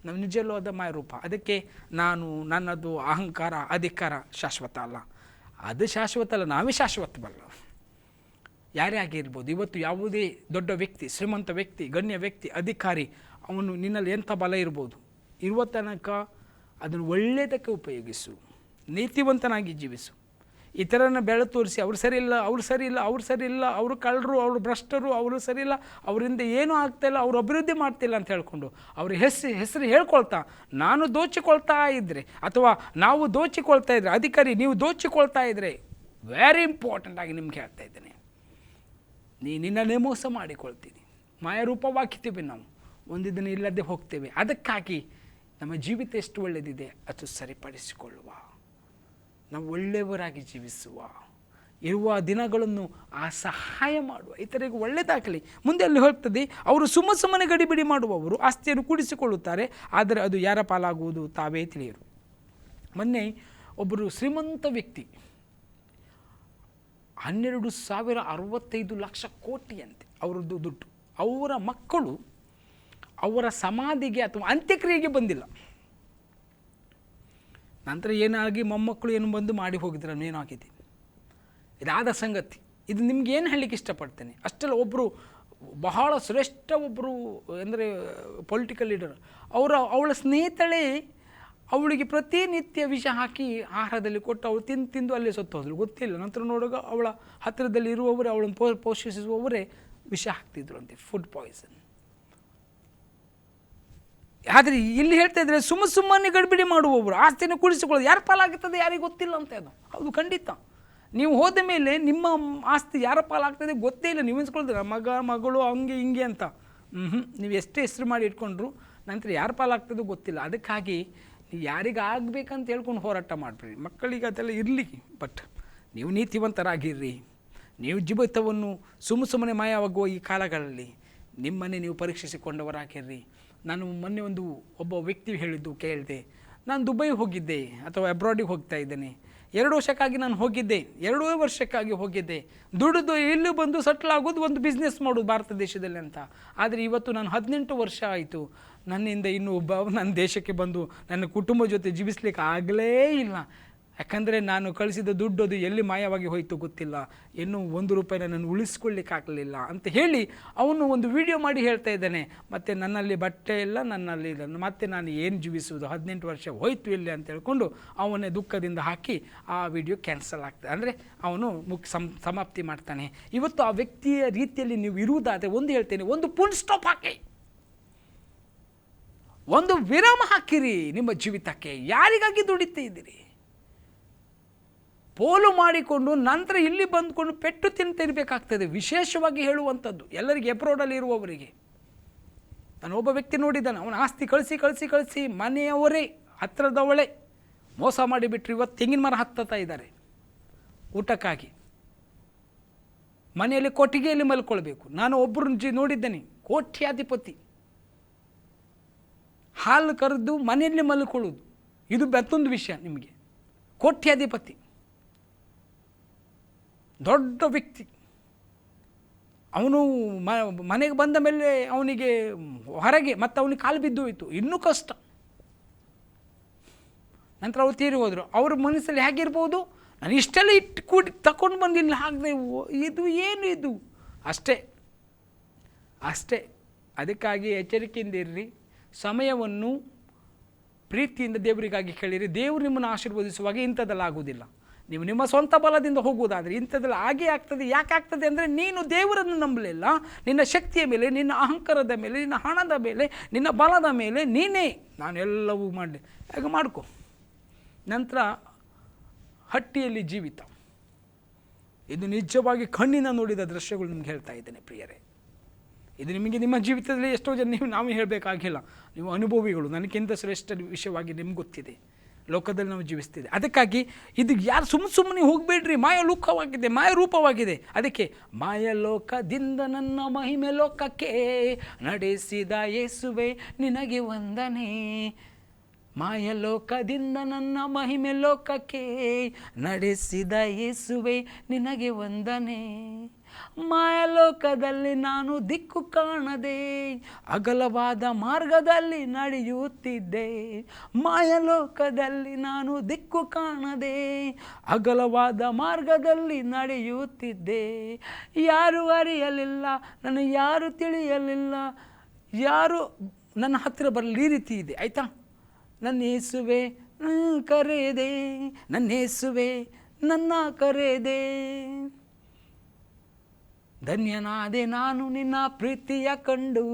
ನಾವು ನಿಜವಲ್ಲದ ಮಾಯರೂಪ. ಅದಕ್ಕೆ ನಾನು, ನನ್ನದು ಅಹಂಕಾರ, ಅಧಿಕಾರ ಶಾಶ್ವತ ಅಲ್ಲ. ಅದು ಶಾಶ್ವತ ಅಲ್ಲ, ನಾವೇ ಶಾಶ್ವತವಲ್ಲ. ಯಾರೇ ಆಗಿರ್ಬೋದು. ಇವತ್ತು ಯಾವುದೇ ದೊಡ್ಡ ವ್ಯಕ್ತಿ, ಶ್ರೀಮಂತ ವ್ಯಕ್ತಿ, ಗಣ್ಯ ವ್ಯಕ್ತಿ, ಅಧಿಕಾರಿ, ಅವನು ನಿನ್ನಲ್ಲಿ ಎಂಥ ಬಲ ಇರ್ಬೋದು, ಇರುವ ತನಕ ಅದನ್ನು ಒಳ್ಳೆಯದಕ್ಕೆ ಉಪಯೋಗಿಸು, ನೀತಿವಂತನಾಗಿ ಜೀವಿಸು. ಇತರನ ಬೆಳೆ ತೋರಿಸಿ ಅವ್ರು ಸರಿ ಇಲ್ಲ, ಅವ್ರು ಸರಿ ಇಲ್ಲ, ಅವ್ರು ಸರಿ ಇಲ್ಲ, ಅವರು ಕಳ್ಳರು, ಅವರು ಭ್ರಷ್ಟರು, ಅವರು ಸರಿ ಇಲ್ಲ, ಅವರಿಂದ ಏನೂ ಆಗ್ತಾಯಿಲ್ಲ, ಅವರು ಅಭಿವೃದ್ಧಿ ಮಾಡ್ತಿಲ್ಲ ಅಂತ ಹೇಳ್ಕೊಂಡು ಅವ್ರ ಹೆಸರು ಹೇಳ್ಕೊಳ್ತಾ ನಾನು ದೋಚಿಕೊಳ್ತಾ ಇದ್ದರೆ, ಅಥವಾ ನಾವು ದೋಚಿಕೊಳ್ತಾ ಇದ್ದರೆ, ಅಧಿಕಾರಿ ನೀವು ದೋಚಿಕೊಳ್ತಾ ಇದ್ದರೆ, ವೆರಿ ಇಂಪಾರ್ಟೆಂಟ್ ಆಗಿ ನಿಮ್ಗೆ ಹೇಳ್ತಾ ಇದ್ದೇನೆ, ನಿನ್ನನ್ನೇ ಮೋಸ ಮಾಡಿಕೊಳ್ತೀನಿ. ಮಾಯರೂಪವಾಗ್ತೀವಿ ನಾವು, ಒಂದು ದಿನ ಇಲ್ಲದೆ ಹೋಗ್ತೇವೆ. ಅದಕ್ಕಾಗಿ ನಮ್ಮ ಜೀವಿತ ಎಷ್ಟು ಒಳ್ಳೆಯದಿದೆ ಅದು ಸರಿಪಡಿಸಿಕೊಳ್ಳುವ, ನಾವು ಒಳ್ಳೆಯವರಾಗಿ ಜೀವಿಸುವ, ಇರುವ ದಿನಗಳನ್ನು ಆ ಸಹಾಯ ಮಾಡುವ, ಇತರರಿಗೆ ಒಳ್ಳೆಯದಾಗಲಿ. ಮುಂದೆ ಅಲ್ಲಿ ಹೋಗ್ತದೆ, ಅವರು ಸುಮ್ಮನೆ ಗಡಿಬಿಡಿ ಮಾಡುವವರು ಆಸ್ತಿಯನ್ನು ಕೂಡಿಸಿಕೊಳ್ಳುತ್ತಾರೆ, ಆದರೆ ಅದು ಯಾರ ಪಾಲಾಗುವುದು ತಾವೇ ತಿಳಿಯರು. ಮೊನ್ನೆ ಒಬ್ಬರು ಶ್ರೀಮಂತ ವ್ಯಕ್ತಿ 12,065 ಕೋಟಿ ಅಂತೆ ಅವರದ್ದು ದುಡ್ಡು. ಅವರ ಮಕ್ಕಳು ಅವರ ಸಮಾಧಿಗೆ ಅಥವಾ ಅಂತ್ಯಕ್ರಿಯೆಗೆ ಬಂದಿಲ್ಲ. ನಂತರ ಏನಾಗಿ ಮೊಮ್ಮಕ್ಕಳು ಏನು ಬಂದು ಮಾಡಿ ಹೋಗಿದ್ರು, ಏನಾಗಿದೆ ಇದಾದ ಸಂಗತಿ. ಇದು ನಿಮ್ಗೆ ಏನು ಹೇಳಲಿಕ್ಕೆ ಇಷ್ಟಪಡ್ತೇನೆ. ಅಷ್ಟೆಲ್ಲ ಒಬ್ಬರು ಬಹಳ ಶ್ರೇಷ್ಠ ಒಬ್ಬರು ಅಂದರೆ ಪೊಲಿಟಿಕಲ್ ಲೀಡರ್, ಅವಳ ಸ್ನೇಹಿತಳೇ ಅವಳಿಗೆ ಪ್ರತಿನಿತ್ಯ ವಿಷ ಹಾಕಿ ಆಹಾರದಲ್ಲಿ ಕೊಟ್ಟು ಅವಳು ತಿಂದು ಅಲ್ಲೇ ಸತ್ತು ಹೋದ್ರು, ಗೊತ್ತಿಲ್ಲ. ನಂತರ ನೋಡುವಾಗ ಅವಳ ಹತ್ತಿರದಲ್ಲಿ ಇರುವವರೇ, ಅವಳನ್ನು ಪೋಷಿಸುವವರೇ ವಿಷ ಹಾಕ್ತಿದ್ರು ಅಂತೆ, ಫುಡ್ ಪಾಯ್ಸನ್. ಆದರೆ ಇಲ್ಲಿ ಹೇಳ್ತಾ ಇದ್ರೆ ಸುಮ್ಮನೆ ಗಡಿಬಿಡಿ ಮಾಡುವವರು ಆಸ್ತಿಯನ್ನು ಕೂಡಿಸಿಕೊಳ್ಳೋದು ಯಾರ ಪಾಲಾಗುತ್ತದೆ ಯಾರಿಗೆ ಗೊತ್ತಿಲ್ಲ ಅಂತ. ಅದು ಹೌದು, ಖಂಡಿತ. ನೀವು ಹೋದ ಮೇಲೆ ನಿಮ್ಮ ಆಸ್ತಿ ಯಾರ ಪಾಲಾಗ್ತದೆ ಗೊತ್ತೇ ಇಲ್ಲ. ನೀವು ಎನ್ಸ್ಕೊಳ್ತೀರ ಮಗಳು ಹಂಗೆ ಹಿಂಗೆ ಅಂತ. ನೀವು ಎಷ್ಟೇ ಹೆಸರು ಮಾಡಿ ಇಟ್ಕೊಂಡ್ರು ನಂತರ ಯಾರ ಪಾಲಾಗ್ತದೋ ಗೊತ್ತಿಲ್ಲ. ಅದಕ್ಕಾಗಿ ನೀವು ಯಾರಿಗೆ ಆಗಬೇಕಂತ ಹೇಳ್ಕೊಂಡು ಹೋರಾಟ ಮಾಡಬೇಡಿ. ಮಕ್ಕಳಿಗೆ ಅದೆಲ್ಲ ಇರಲಿ, ಬಟ್ ನೀವು ನೀತಿವಂತರಾಗಿರ್ರಿ. ನೀವು ಜೀವಿತವನ್ನು ಸುಮ್ಮನೆ ಮಾಯವಾಗುವ ಈ ಕಾಲಗಳಲ್ಲಿ ನಿಮ್ಮನ್ನೇ ನೀವು ಪರೀಕ್ಷಿಸಿಕೊಂಡವರಾಗಿರ್ರಿ. ನಾನು ಮೊನ್ನೆ ಒಬ್ಬ ವ್ಯಕ್ತಿ ಹೇಳಿದ್ದು ಕೇಳಿದೆ. ನಾನು ದುಬೈ ಹೋಗಿದ್ದೆ ಅಥವಾ ಅಬ್ರಾಡಿಗೆ ಹೋಗ್ತಾ ಇದ್ದೇನೆ. 2 ವರ್ಷಕ್ಕಾಗಿ ನಾನು ಹೋಗಿದ್ದೆ, 2 ವರ್ಷಕ್ಕಾಗಿ ಹೋಗಿದ್ದೆ. ದುಡಿದು ಇಲ್ಲಿ ಬಂದು ಸೆಟ್ಲ್ ಆಗೋದು, ಒಂದು ಬಿಸ್ನೆಸ್ ಮಾಡೋದು ಭಾರತ ದೇಶದಲ್ಲಿ ಅಂತ. ಆದರೆ ಇವತ್ತು ನಾನು 18 ವರ್ಷ ಆಯಿತು. ನನ್ನಿಂದ ಇನ್ನೂ ನನ್ನ ದೇಶಕ್ಕೆ ಬಂದು ನನ್ನ ಕುಟುಂಬ ಜೊತೆ ಜೀವಿಸ್ಲಿಕ್ಕೆ ಆಗಲೇ ಇಲ್ಲ. ಯಾಕಂದರೆ ನಾನು ಕಳಿಸಿದ ದುಡ್ಡು ಅದು ಎಲ್ಲಿ ಮಾಯವಾಗಿ ಹೋಯಿತು ಗೊತ್ತಿಲ್ಲ, ಇನ್ನೂ 1 ರೂಪಾಯಿನ ನಾನು ಉಳಿಸ್ಕೊಳ್ಳಿಕ್ಕಾಗಲಿಲ್ಲ ಅಂತ ಹೇಳಿ ಅವನು ಒಂದು ವಿಡಿಯೋ ಮಾಡಿ ಹೇಳ್ತಾ ಇದ್ದಾನೆ. ಮತ್ತು ನನ್ನಲ್ಲಿ ಬಟ್ಟೆ ಇಲ್ಲ, ನನ್ನಲ್ಲಿ ಮತ್ತೆ ನಾನು ಏನು ಜೀವಿಸುವುದು, 18 ವರ್ಷ ಹೋಯ್ತು ಇಲ್ಲಿ ಅಂತ ಹೇಳ್ಕೊಂಡು ಅವನೇ ದುಃಖದಿಂದ ಹಾಕಿ ಆ ವಿಡಿಯೋ ಕ್ಯಾನ್ಸಲ್ ಆಗ್ತದೆ. ಅಂದರೆ ಅವನು ಸಮಾಪ್ತಿ ಮಾಡ್ತಾನೆ. ಇವತ್ತು ಆ ವ್ಯಕ್ತಿಯ ರೀತಿಯಲ್ಲಿ ನೀವು ಇರುವುದಾದರೆ ಒಂದು ಹೇಳ್ತೇನೆ, ಒಂದು ಫುಲ್ ಸ್ಟಾಪ್ ಹಾಕಿ, ಒಂದು ವಿರಾಮ ಹಾಕಿರಿ ನಿಮ್ಮ ಜೀವಿತಕ್ಕೆ. ಯಾರಿಗಾಗಿ ದುಡಿತಾ ಇದ್ದೀರಿ? ಪೋಲು ಮಾಡಿಕೊಂಡು ನಂತರ ಇಲ್ಲಿ ಬಂದುಕೊಂಡು ಪೆಟ್ಟು ತಿಂತಿರಬೇಕಾಗ್ತದೆ. ವಿಶೇಷವಾಗಿ ಹೇಳುವಂಥದ್ದು ಎಲ್ಲರಿಗೆ, ಎಬ್ರೋಡಲ್ಲಿ ಇರುವವರಿಗೆ. ನಾನು ಒಬ್ಬ ವ್ಯಕ್ತಿ ನೋಡಿದ್ದಾನೆ, ಅವನ ಆಸ್ತಿ ಕಳಿಸಿ ಮನೆಯವರೇ ಹತ್ತಿರದವಳೇ ಮೋಸ ಮಾಡಿಬಿಟ್ರು. ಇವತ್ತು ತೆಂಗಿನ ಮರ ಹತ್ತುತ್ತಾ ಇದ್ದಾರೆ ಊಟಕ್ಕಾಗಿ. ಮನೆಯಲ್ಲಿ ಕೊಟ್ಟಿಗೆಯಲ್ಲಿ ಮಲ್ಕೊಳ್ಬೇಕು. ನಾನು ಒಬ್ಬರನ್ನ ನೋಡಿದ್ದೇನೆ, ಕೋಟ್ಯಾಧಿಪತಿ, ಹಾಲು ಕರೆದು ಮನೆಯಲ್ಲಿ ಮಲ್ಕೊಳ್ಳೋದು. ಇದು ಮತ್ತೊಂದು ವಿಷಯ ನಿಮಗೆ. ಕೋಟ್ಯಾಧಿಪತಿ, ದೊಡ್ಡ ವ್ಯಕ್ತಿ. ಅವನು ಮನೆಗೆ ಬಂದ ಮೇಲೆ ಅವನಿಗೆ ಹೊರಗೆ ಮತ್ತು ಅವನಿಗೆ ಕಾಲು ಬಿದ್ದು ಹೋಯಿತು, ಇನ್ನೂ ಕಷ್ಟ. ನಂತರ ಅವ್ರು ತೀರಿ ಹೋದರು. ಅವ್ರ ಮನಸ್ಸಲ್ಲಿ ಹೇಗಿರ್ಬೋದು, ನಾನು ಇಷ್ಟೆಲ್ಲ ತಗೊಂಡು ಬಂದಿಲ್ಲ ಹಾಕದೆ, ಇದು ಏನು ಇದು, ಅಷ್ಟೇ. ಅದಕ್ಕಾಗಿ ಎಚ್ಚರಿಕೆಯಿಂದ ಇರ್ರಿ. ಸಮಯವನ್ನು ಪ್ರೀತಿಯಿಂದ ದೇವರಿಗಾಗಿ ಕೇಳಿರಿ. ದೇವರು ನಿಮ್ಮನ್ನು ಆಶೀರ್ವದಿಸುವಾಗ ಇಂಥದ್ದೆಲ್ಲ ಆಗುವುದಿಲ್ಲ. ನೀವು ನಿಮ್ಮ ಸ್ವಂತ ಬಲದಿಂದ ಹೋಗುವುದಾದರೆ ಇಂಥದ್ದೆಲ್ಲ ಆಗೇ ಆಗ್ತದೆ. ಯಾಕೆ ಆಗ್ತದೆ ಅಂದರೆ, ನೀನು ದೇವರನ್ನು ನಂಬಲಿಲ್ಲ. ನಿನ್ನ ಶಕ್ತಿಯ ಮೇಲೆ, ನಿನ್ನ ಅಹಂಕಾರದ ಮೇಲೆ, ನಿನ್ನ ಹಣದ ಮೇಲೆ, ನಿನ್ನ ಬಲದ ಮೇಲೆ ನೀನೇ ನಾನು ಎಲ್ಲವೂ ಮಾಡಲಿ ಹಾಗೆ ಮಾಡ್ಕೊ. ನಂತರ ಹಟ್ಟಿಯಲ್ಲಿ ಜೀವಿತ. ಇದು ನಿಜವಾಗಿ ಕಣ್ಣಿನ ನೋಡಿದ ದೃಶ್ಯಗಳು ನಿಮ್ಗೆ ಹೇಳ್ತಾ ಇದ್ದೇನೆ ಪ್ರಿಯರೇ. ಇದು ನಿಮಗೆ ನಿಮ್ಮ ಜೀವಿತದಲ್ಲಿ ಎಷ್ಟೋ ಜನ ನಾವು ಹೇಳಬೇಕಾಗಿಲ್ಲ, ನೀವು ಅನುಭವಿಗಳು. ನನಗಿಂತ ಶ್ರೇಷ್ಠ ವಿಷಯವಾಗಿ ನಿಮ್ಗೆ ಗೊತ್ತಿದೆ. ಲೋಕದಲ್ಲಿ ನಾವು ಜೀವಿಸ್ತಿದೆ. ಅದಕ್ಕಾಗಿ ಇದು ಯಾರು ಸುಮ್ಮನೆ ಹೋಗಬೇಡ್ರಿ. ಮಾಯಲೋಕವಾಗಿದೆ, ಮಾಯರೂಪವಾಗಿದೆ. ಅದಕ್ಕೆ ಮಾಯಲೋಕದಿಂದ ನನ್ನ ಮಹಿಮೆ ಲೋಕಕ್ಕೆ ನಡೆಸಿದ ಯೇಸುವೆ ನಿನಗೆ ವಂದನೆ. ಮಾಯಲೋಕದಿಂದ ನನ್ನ ಮಹಿಮೆ ಲೋಕಕ್ಕೆ ನಡೆಸಿದ ಯೇಸುವೆ ನಿನಗೆ ವಂದನೆ. ಮಾಯಲೋಕದಲ್ಲಿ ನಾನು ದಿಕ್ಕು ಕಾಣದೆ ಅಗಲವಾದ ಮಾರ್ಗದಲ್ಲಿ ನಡೆಯುತ್ತಿದ್ದೆ. ಮಾಯಲೋಕದಲ್ಲಿ ನಾನು ದಿಕ್ಕು ಕಾಣದೆ ಅಗಲವಾದ ಮಾರ್ಗದಲ್ಲಿ ನಡೆಯುತ್ತಿದ್ದೆ. ಯಾರು ಅರಿಯಲಿಲ್ಲ, ನನಗೆ ಯಾರು ತಿಳಿಯಲಿಲ್ಲ, ಯಾರು ನನ್ನ ಹತ್ತಿರ ಬರಲಿ. ಈ ರೀತಿ ಇದೆ, ಆಯಿತಾ? ನನ್ನ ಯೇಸುವೆ ಕರೆದೆ, ನನ್ನ ಯೇಸುವೆ ನನ್ನ ಕರೆದೆ. ಧನ್ಯನಾದೆ ನಾನು ನಿನ್ನ ಪ್ರೀತಿಯ ಕಂಡು,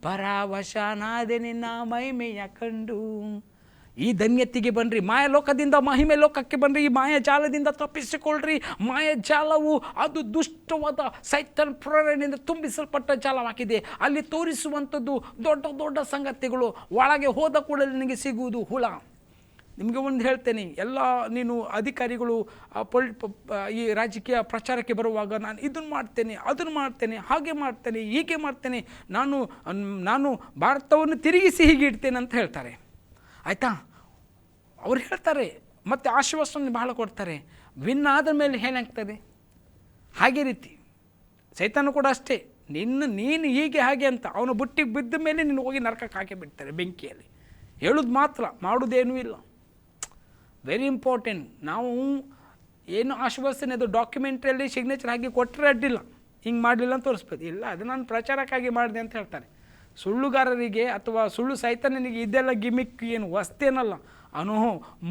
ಪರವಶನಾದೆ ನಿನ್ನ ಮಹಿಮೆಯ ಕಂಡು. ಈ ಧನ್ಯತೆಗೆ ಬನ್ನಿರಿ. ಮಾಯಲೋಕದಿಂದ ಮಹಿಮೆ ಲೋಕಕ್ಕೆ ಬನ್ನಿರಿ. ಈ ಮಾಯಜಾಲದಿಂದ ತಪ್ಪಿಸಿಕೊಳ್ಳ್ರಿ. ಮಾಯಜಾಲವು ಅದು ದುಷ್ಟವಾದ ಸೈತಾನ್ ಪ್ರೇರಣೆಯಿಂದ ತುಂಬಿಸಲ್ಪಟ್ಟ ಜಾಲವಾಗಿದೆ. ಅಲ್ಲಿ ತೋರಿಸುವಂಥದ್ದು ದೊಡ್ಡ ದೊಡ್ಡ ಸಂಗತಿಗಳು. ಒಳಗೆ ಹೋದ ಕೂಡಲೇ ನಿನಗೆ ಸಿಗುವುದು ಹುಳ. ನಿಮಗೆ ಒಂದು ಹೇಳ್ತೇನೆ, ಎಲ್ಲ ನೀನು ಅಧಿಕಾರಿಗಳು ಈ ರಾಜಕೀಯ ಪ್ರಚಾರಕ್ಕೆ ಬರುವಾಗ ನಾನು ಇದನ್ನು ಮಾಡ್ತೇನೆ, ಅದನ್ನು ಮಾಡ್ತೇನೆ, ಹಾಗೆ ಮಾಡ್ತೇನೆ, ಹೀಗೆ ಮಾಡ್ತೇನೆ, ನಾನು ಭಾರತವನ್ನು ತಿರುಗಿಸಿ ಹೀಗೆ ಇಡ್ತೇನೆ ಅಂತ ಹೇಳ್ತಾರೆ, ಆಯಿತಾ? ಅವ್ರು ಹೇಳ್ತಾರೆ ಮತ್ತು ಆಶ್ವಾಸನೆ ಬಹಳ ಕೊಡ್ತಾರೆ. ವಿನ್ ಆದ ಮೇಲೆ ಏನಾಗ್ತದೆ? ಹಾಗೆ ರೀತಿ ಸೈತಾನು ಕೂಡ ಅಷ್ಟೇ. ನೀನು ಹೀಗೆ ಹಾಗೆ ಅಂತ ಅವನು ಬುಟ್ಟಿಗೆ ಬಿದ್ದ ಮೇಲೆ ನೀನು ಹೋಗಿ ನರಕಕ್ಕೆ ಹಾಕಿ ಬಿಡ್ತಾರೆ ಬೆಂಕಿಯಲ್ಲಿ. ಹೇಳೋದು ಮಾತ್ರ, ಮಾಡೋದೇನೂ ಇಲ್ಲ. Very important. ನಾವು ಏನು ಆಶ್ವಾಸನೆ ಅದು ಡಾಕ್ಯುಮೆಂಟ್ರಿಯಲ್ಲಿ ಸಿಗ್ನೇಚರ್ ಹಾಕಿ ಕೊಟ್ಟರೆ ಅಡ್ಡಿಲ್ಲ, ಹಿಂಗೆ ಮಾಡಲಿಲ್ಲ ಅಂತ ತೋರಿಸ್ಬೋದು. ಇಲ್ಲ, ಅದು ನಾನು ಪ್ರಚಾರಕ್ಕಾಗಿ ಮಾಡಿದೆ ಅಂತ ಹೇಳ್ತಾರೆ. ಸುಳ್ಳುಗಾರರಿಗೆ ಅಥವಾ ಸುಳ್ಳು ಸೈತಾನನಿಗೆ ಇದೆಲ್ಲ ಗಿಮಿಕ್ ಏನು ವಸ್ತೇನಲ್ಲ. ಅವನು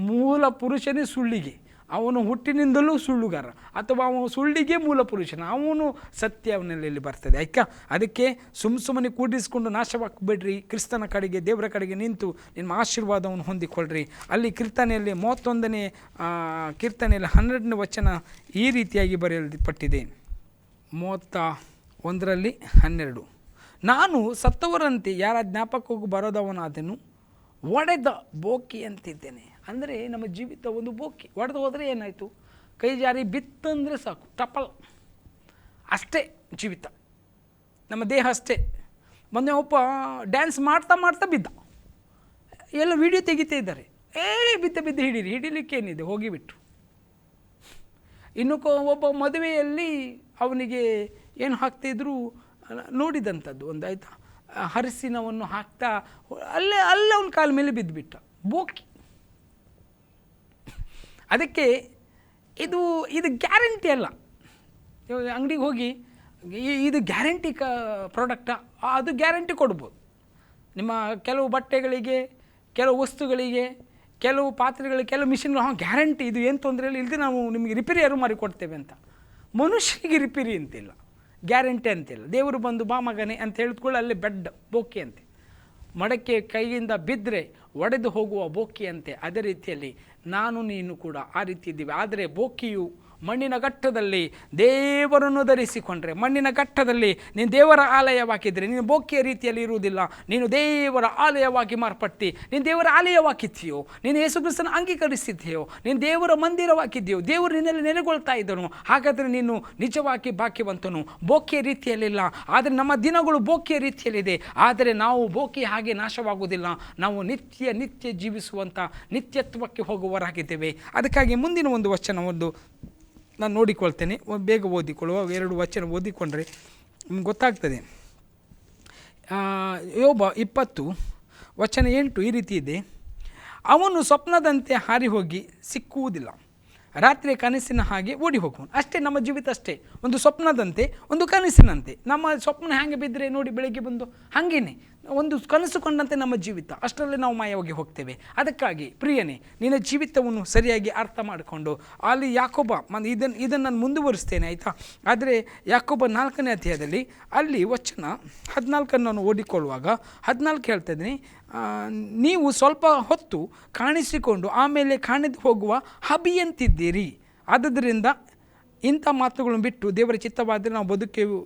ಮೂಲ ಪುರುಷನೇ ಸುಳ್ಳಿಗೆ, ಅವನು ಹುಟ್ಟಿನಿಂದಲೂ ಸುಳ್ಳುಗಾರ, ಅಥವಾ ಅವನು ಸುಳ್ಳಿಗೆ ಮೂಲ ಪುರುಷನ, ಅವನು ಸತ್ಯ ಅವನಲ್ಲಿ ಬರ್ತದೆ, ಆಯ್ತಾ? ಅದಕ್ಕೆ ಸುಮ್ಮನೆ ಕೂಡಿಸ್ಕೊಂಡು ನಾಶವಾಗಬೇಡ್ರಿ. ಕ್ರಿಸ್ತನ ಕಡೆಗೆ, ದೇವರ ಕಡೆಗೆ ನಿಂತು ನಿಮ್ಮ ಆಶೀರ್ವಾದವನ್ನು ಹೊಂದಿಕೊಳ್ಳ್ರಿ. ಅಲ್ಲಿ ಕೀರ್ತನೆಯಲ್ಲಿ 31ನೇ ಕೀರ್ತನೆಯಲ್ಲಿ 12ನೇ ವಚನ ಈ ರೀತಿಯಾಗಿ ಬರೆಯಲ್ಪಟ್ಟಿದೆ. 31ರಲ್ಲಿ 12, ನಾನು ಸತ್ತವರಂತೆ ಯಾರ ಜ್ಞಾಪಕಕ್ಕೂ ಬರೋದವನಾದೆನು, ಒಡೆದ ಬೋಕಿ ಅಂತಿದ್ದೇನೆ. ಅಂದರೆ ನಮ್ಮ ಜೀವಿತ ಒಂದು ಬೋಕಿ. ಒಡೆದು ಹೋದರೆ ಏನಾಯಿತು? ಕೈ ಜಾರಿ ಬಿತ್ತಂದರೆ ಸಾಕು, ಟಪಲ್, ಅಷ್ಟೇ ಜೀವಿತ. ನಮ್ಮ ದೇಹ ಅಷ್ಟೇ. ಮೊನ್ನೆ ಒಬ್ಬ ಡ್ಯಾನ್ಸ್ ಮಾಡ್ತಾ ಬಿದ್ದ. ಎಲ್ಲ ವಿಡಿಯೋ ತೆಗಿತಾ ಇದ್ದಾರೆ. ಬಿದ್ದು ಹಿಡಿಲಿಕ್ಕೇನಿದೆ, ಹೋಗಿಬಿಟ್ರು. ಇನ್ನು ಒಬ್ಬ ಮದುವೆಯಲ್ಲಿ ಅವನಿಗೆ ಏನು ಹಾಕ್ತಿದ್ರು ನೋಡಿದಂಥದ್ದು ಒಂದು, ಆಯಿತಾ? ಹರಿಸಿನವನ್ನು ಹಾಕ್ತಾ ಅಲ್ಲೇ ಅವನ ಕಾಲ ಮೇಲೆ ಬಿದ್ದುಬಿಟ್ಟ. ಬೋಕಿ. ಅದಕ್ಕೆ ಇದು ಗ್ಯಾರಂಟಿ ಅಲ್ಲ. ಅಂಗಡಿಗೆ ಹೋಗಿ ಇದು ಗ್ಯಾರಂಟಿ ಪ್ರಾಡಕ್ಟಾ, ಅದು ಗ್ಯಾರಂಟಿ ಕೊಡ್ಬೋದು. ನಿಮ್ಮ ಕೆಲವು ಬಟ್ಟೆಗಳಿಗೆ, ಕೆಲವು ವಸ್ತುಗಳಿಗೆ, ಕೆಲವು ಪಾತ್ರೆಗಳಿಗೆ, ಕೆಲವು ಮಿಷಿನ್ಗಳು ಗ್ಯಾರಂಟಿ, ಇದು ಏನು ತೊಂದರೆ ಇಲ್ಲ, ಇಲ್ಲದೆ ನಾವು ನಿಮಗೆ ರಿಪೇರಿ ಯಾರು ಮಾಡಿಕೊಡ್ತೇವೆ ಅಂತ. ಮನುಷ್ಯನಿಗೆ ರಿಪೇರಿ ಅಂತಿಲ್ಲ, ಗ್ಯಾರಂಟಿ ಅಂತಿಲ್ಲ. ದೇವರು ಬಂದು ಬಾ ಮಗನೇ ಅಂತ ಹೇಳಿದ್ಕೊಳ್ಳಿ, ಅಲ್ಲಿ ಬೆಡ್ ಬೋಕಿ ಅಂತೆ, ಮಡಕೆ ಕೈಯಿಂದ ಬಿದ್ದರೆ ಒಡೆದು ಹೋಗುವ ಬೋಕಿ ಅಂತೆ. ಅದೇ ರೀತಿಯಲ್ಲಿ ನಾನು ನೀನು ಕೂಡ ಆ ರೀತಿ ಇದ್ದೀವಿ. ಆದರೆ ಬೋಕಿಯು ಮಣ್ಣಿನ ಘಟ್ಟದಲ್ಲಿ ದೇವರನ್ನು ಧರಿಸಿಕೊಂಡ್ರೆ, ಮಣ್ಣಿನ ಘಟ್ಟದಲ್ಲಿ ನೀನು ದೇವರ ಆಲಯವಾಗಿದ್ದರೆ ನೀನು ಬೋಕಿಯ ರೀತಿಯಲ್ಲಿ ಇರುವುದಿಲ್ಲ. ನೀನು ದೇವರ ಆಲಯವಾಗಿ ಮಾರ್ಪಡ್ತಿ. ನೀನು ದೇವರ ಆಲಯವಾಗಿದ್ದೀಯೋ, ನೀನು ಯೇಸುಕ್ರಿಸ್ತನ ಅಂಗೀಕರಿಸಿದ್ದೀಯೋ, ನೀನು ದೇವರ ಮಂದಿರವಾಗಿದ್ದೀಯೋ, ದೇವರು ನಿನ್ನಲ್ಲಿ ನೆಲೆಗೊಳ್ತಾ ಇದ್ದನು. ಹಾಗಾದರೆ ನೀನು ನಿಜವಾಗಿ ಭಾಗ್ಯವಂತನು. ಬೋಕಿಯ ರೀತಿಯಲ್ಲಿಲ್ಲ, ಆದರೆ ನಮ್ಮ ದಿನಗಳು ಬೋಕಿಯ ರೀತಿಯಲ್ಲಿದೆ. ಆದರೆ ನಾವು ಬೋಕಿ ಹಾಗೆ ನಾಶವಾಗುವುದಿಲ್ಲ. ನಾವು ನಿತ್ಯ ಜೀವಿಸುವಂಥ ನಿತ್ಯತ್ವಕ್ಕೆ ಹೋಗುವವರಾಗಿದ್ದೇವೆ. ಅದಕ್ಕಾಗಿ ಮುಂದಿನ ಒಂದು ವಚನವನ್ನು ನಾನು ನೋಡಿಕೊಳ್ತೇನೆ, ಬೇಗ ಓದಿಕೊಳ್ಳುವ 2 ವಚನ ಓದಿಕೊಂಡ್ರೆ ನಿಮ್ಗೆ ಗೊತ್ತಾಗ್ತದೆ. ಯೋಬ 20:8 ಈ ರೀತಿ ಇದೆ: ಅವನು ಸ್ವಪ್ನದಂತೆ ಹಾರಿ ಹೋಗಿ ಸಿಕ್ಕುವುದಿಲ್ಲ, ರಾತ್ರಿ ಕನಸಿನ ಹಾಗೆ ಓಡಿ ಹೋಗುವನು. ಅಷ್ಟೇ ನಮ್ಮ ಜೀವಿತ, ಅಷ್ಟೇ. ಒಂದು ಸ್ವಪ್ನದಂತೆ, ಒಂದು ಕನಸಿನಂತೆ. ನಮ್ಮ ಸ್ವಪ್ನ ಹಾಗೆ ಬಿದ್ದರೆ ನೋಡಿ ಬೆಳಗ್ಗೆ ಬಂದು ಹಾಗೇನೆ ಒಂದು ಕನಸು ಕಂಡಂತೆ ನಮ್ಮ ಜೀವಿತ, ಅಷ್ಟರಲ್ಲಿ ನಾವು ಮಾಯವಾಗಿ ಹೋಗ್ತೇವೆ. ಅದಕ್ಕಾಗಿ ಪ್ರಿಯನೇ, ನಿನ್ನ ಜೀವಿತವನ್ನು ಸರಿಯಾಗಿ ಅರ್ಥ ಮಾಡಿಕೊಂಡು, ಅಲ್ಲಿ ಯಾಕೋಬ ಇದನ್ನು ನಾನು ಮುಂದುವರಿಸ್ತೇನೆ, ಆಯಿತಾ? ಆದರೆ ಯಾಕೋಬ 4ನೇ ಅಧ್ಯಾಯದಲ್ಲಿ ಅಲ್ಲಿ ವಚನ 14 ನಾನು ಓದಿಕೊಳ್ಳುವಾಗ 14 ಹೇಳ್ತಾ ಇದ್ದೀನಿ, ನೀವು ಸ್ವಲ್ಪ ಹೊತ್ತು ಕಾಣಿಸಿಕೊಂಡು ಆಮೇಲೆ ಕಾಣದೆ ಹೋಗುವ ಹಬಿಯಂತಿದ್ದೀರಿ. ಆದ್ದರಿಂದ ಇಂಥ ಮಾತುಗಳನ್ನು ಬಿಟ್ಟು ದೇವರ ಚಿತ್ತವಾದರೆ ನಾವು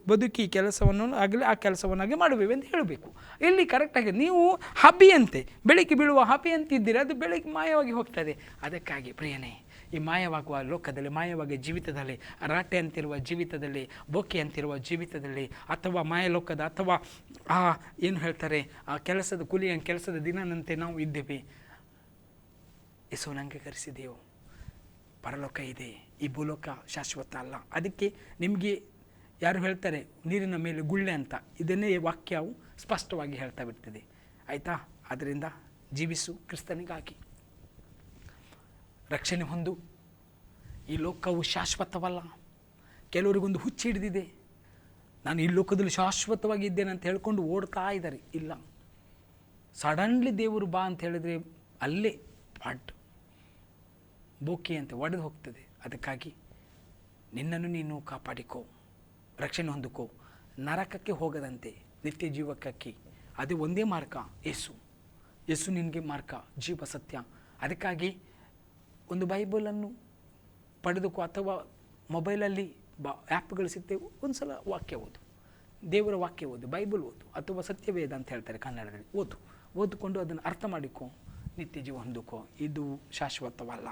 ಬದುಕಿ ಕೆಲಸವನ್ನು ಆಗಲಿ ಆ ಕೆಲಸವನ್ನಾಗಿ ಮಾಡುತ್ತೇವೆ ಅಂತ ಹೇಳಬೇಕು. ಇಲ್ಲಿ ಕರೆಕ್ಟಾಗಿ ನೀವು ಹಬಿಯಂತೆ, ಬೆಳಗ್ಗೆ ಬೀಳುವ ಹಬಿಯಂತಿದ್ದೀರಿ, ಅದು ಬೆಳಗ್ಗೆ ಮಾಯವಾಗಿ ಹೋಗ್ತದೆ. ಅದಕ್ಕಾಗಿ ಪ್ರಿಯನೇ, ಈ ಮಾಯವಾಗುವ ಲೋಕದಲ್ಲಿ, ಮಾಯವಾಗಿ ಜೀವಿತದಲ್ಲಿ, ರಾಟೆ ಅಂತಿರುವ ಜೀವಿತದಲ್ಲಿ, ಬೋಕೆ ಅಂತಿರುವ ಜೀವಿತದಲ್ಲಿ, ಅಥವಾ ಮಾಯಲೋಕದ, ಅಥವಾ ಏನು ಹೇಳ್ತಾರೆ ಕೆಲಸದ ಕೂಲಿಯ ಕೆಲಸದ ದಿನದಂತೆ ನಾವು ಇದ್ದೇವೆ. ಯೇಸುವನ್ನು ಅಂಗೀಕರಿಸಿದೆಯೋ, ಪರಲೋಕ ಇದೆ, ಈ ಭೂಲೋಕ ಶಾಶ್ವತ ಅಲ್ಲ. ಅದಕ್ಕೆ ನಿಮಗೆ ಯಾರು ಹೇಳ್ತಾರೆ ನೀರಿನ ಮೇಲೆ ಗುಳ್ಳೆ ಅಂತ, ಇದನ್ನೇ ವಾಕ್ಯವು ಸ್ಪಷ್ಟವಾಗಿ ಹೇಳ್ತಾ ಬಿಡ್ತದೆ, ಆಯಿತಾ? ಆದ್ದರಿಂದ ಜೀವಿಸು ಕ್ರಿಸ್ತನಿಗಾಗಿ, ರಕ್ಷಣೆ ಹೊಂದು. ಈ ಲೋಕವು ಶಾಶ್ವತವಲ್ಲ. ಕೆಲವರಿಗೊಂದು ಹುಚ್ಚು ಹಿಡಿದಿದೆ, ನಾನು ಈ ಲೋಕದಲ್ಲಿ ಶಾಶ್ವತವಾಗಿ ಇದ್ದೇನೆ ಅಂತ ಹೇಳ್ಕೊಂಡು ಓಡ್ತಾ ಇದ್ದಾರೆ. ಇಲ್ಲ, ಸಡನ್ಲಿ ದೇವರು ಬಾ ಅಂತ ಹೇಳಿದರೆ ಅಲ್ಲೇ ಪಾಟ್ ಬೋಕಿ ಅಂತ ಒಡೆದು ಹೋಗ್ತದೆ. ಅದಕ್ಕಾಗಿ ನಿನ್ನನ್ನು ನೀನು ಕಾಪಾಡಿಕೋ, ರಕ್ಷಣೆ ಹೊಂದಿಕೋ, ನರಕಕ್ಕೆ ಹೋಗದಂತೆ ನಿತ್ಯ ಜೀವಕ್ಕಕ್ಕೆ. ಅದು ಒಂದೇ ಮಾರ್ಗ, ಯೇಸು ನಿನಗೆ ಮಾರ್ಗ, ಜೀವ, ಸತ್ಯ. ಅದಕ್ಕಾಗಿ ಒಂದು ಬೈಬಲನ್ನು ಪಡೆದುಕೋ, ಅಥವಾ ಮೊಬೈಲಲ್ಲಿ ಆ್ಯಪ್ಗಳು ಸಿಗ್ತೇವೆ, ಒಂದು ಸಲ ವಾಕ್ಯ ಓದು, ದೇವರ ವಾಕ್ಯ ಓದು, ಬೈಬಲ್ ಓದು, ಅಥವಾ ಸತ್ಯವೇದ ಅಂತ ಹೇಳ್ತಾರೆ ಕನ್ನಡದಲ್ಲಿ, ಓದಿಕೊಂಡು ಅದನ್ನು ಅರ್ಥ ಮಾಡಿಕೋ, ನಿತ್ಯ ಜೀವ ಹೊಂದಿಕೋ. ಇದು ಶಾಶ್ವತವಲ್ಲ.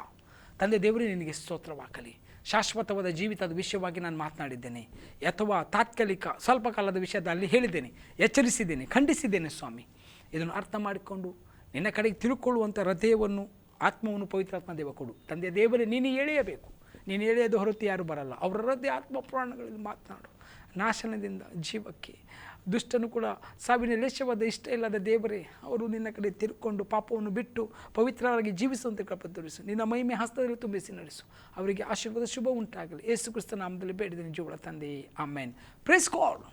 ತಂದೆ ದೇವರೇ ನಿನಗೆ ಸ್ತೋತ್ರವಾಗಲಿ. ಶಾಶ್ವತವಾದ ಜೀವಿತದ ವಿಷಯವಾಗಿ ನಾನು ಮಾತನಾಡಿದ್ದೇನೆ, ಅಥವಾ ತಾತ್ಕಾಲಿಕ ಸ್ವಲ್ಪ ಕಾಲದ ವಿಷಯದಲ್ಲಿ ಹೇಳಿದ್ದೇನೆ, ಎಚ್ಚರಿಸಿದ್ದೇನೆ, ಖಂಡಿಸಿದ್ದೇನೆ. ಸ್ವಾಮಿ, ಇದನ್ನು ಅರ್ಥ ಮಾಡಿಕೊಂಡು ನಿನ್ನ ಕಡೆಗೆ ತಿರುಕೊಳ್ಳುವಂಥ ಹೃದಯವನ್ನು, ಆತ್ಮವನ್ನು ಪವಿತ್ರಾತ್ಮ ದೇವ ಕೊಡು. ತಂದೆ ದೇವರೇ, ನೀನು ಎಳೆಯಬೇಕು. ನೀನು ಎಳೆಯದು ಹೊರತು ಯಾರು ಬರಲ್ಲ. ಅವರ ಹೃದಯ ಆತ್ಮ ಪುರಾಣಗಳಲ್ಲಿ ಮಾತನಾಡು. ನಾಶನದಿಂದ ಜೀವಕ್ಕೆ, ದುಷ್ಟನು ಕೂಡ ಸಾವಿನ ಲೇಷವಾದ ಇಷ್ಟ ಇಲ್ಲದ ದೇವರೇ, ಅವರು ನಿನ್ನ ಕಡೆ ತಿರುಕೊಂಡು ಪಾಪವನ್ನು ಬಿಟ್ಟು ಪವಿತ್ರರಾಗಿ ಜೀವಿಸುವಂತೆ ಕೃಪೆ ತೋರಿಸು. ನಿನ್ನ ಮಹಿಮೆ ಹಸ್ತದಲ್ಲಿ ತುಂಬಿಸಿ ನಡೆಸು. ಅವರಿಗೆ ಆಶೀರ್ವಾದ ಶುಭ ಉಂಟಾಗಲಿ. ಯೇಸು ಕ್ರಿಸ್ತನ ನಾಮದಲ್ಲಿ ಬೇಡಿದ ಜೀವಳ ತಂದೆಯೇ, ಆಮೆನ್. Praise God.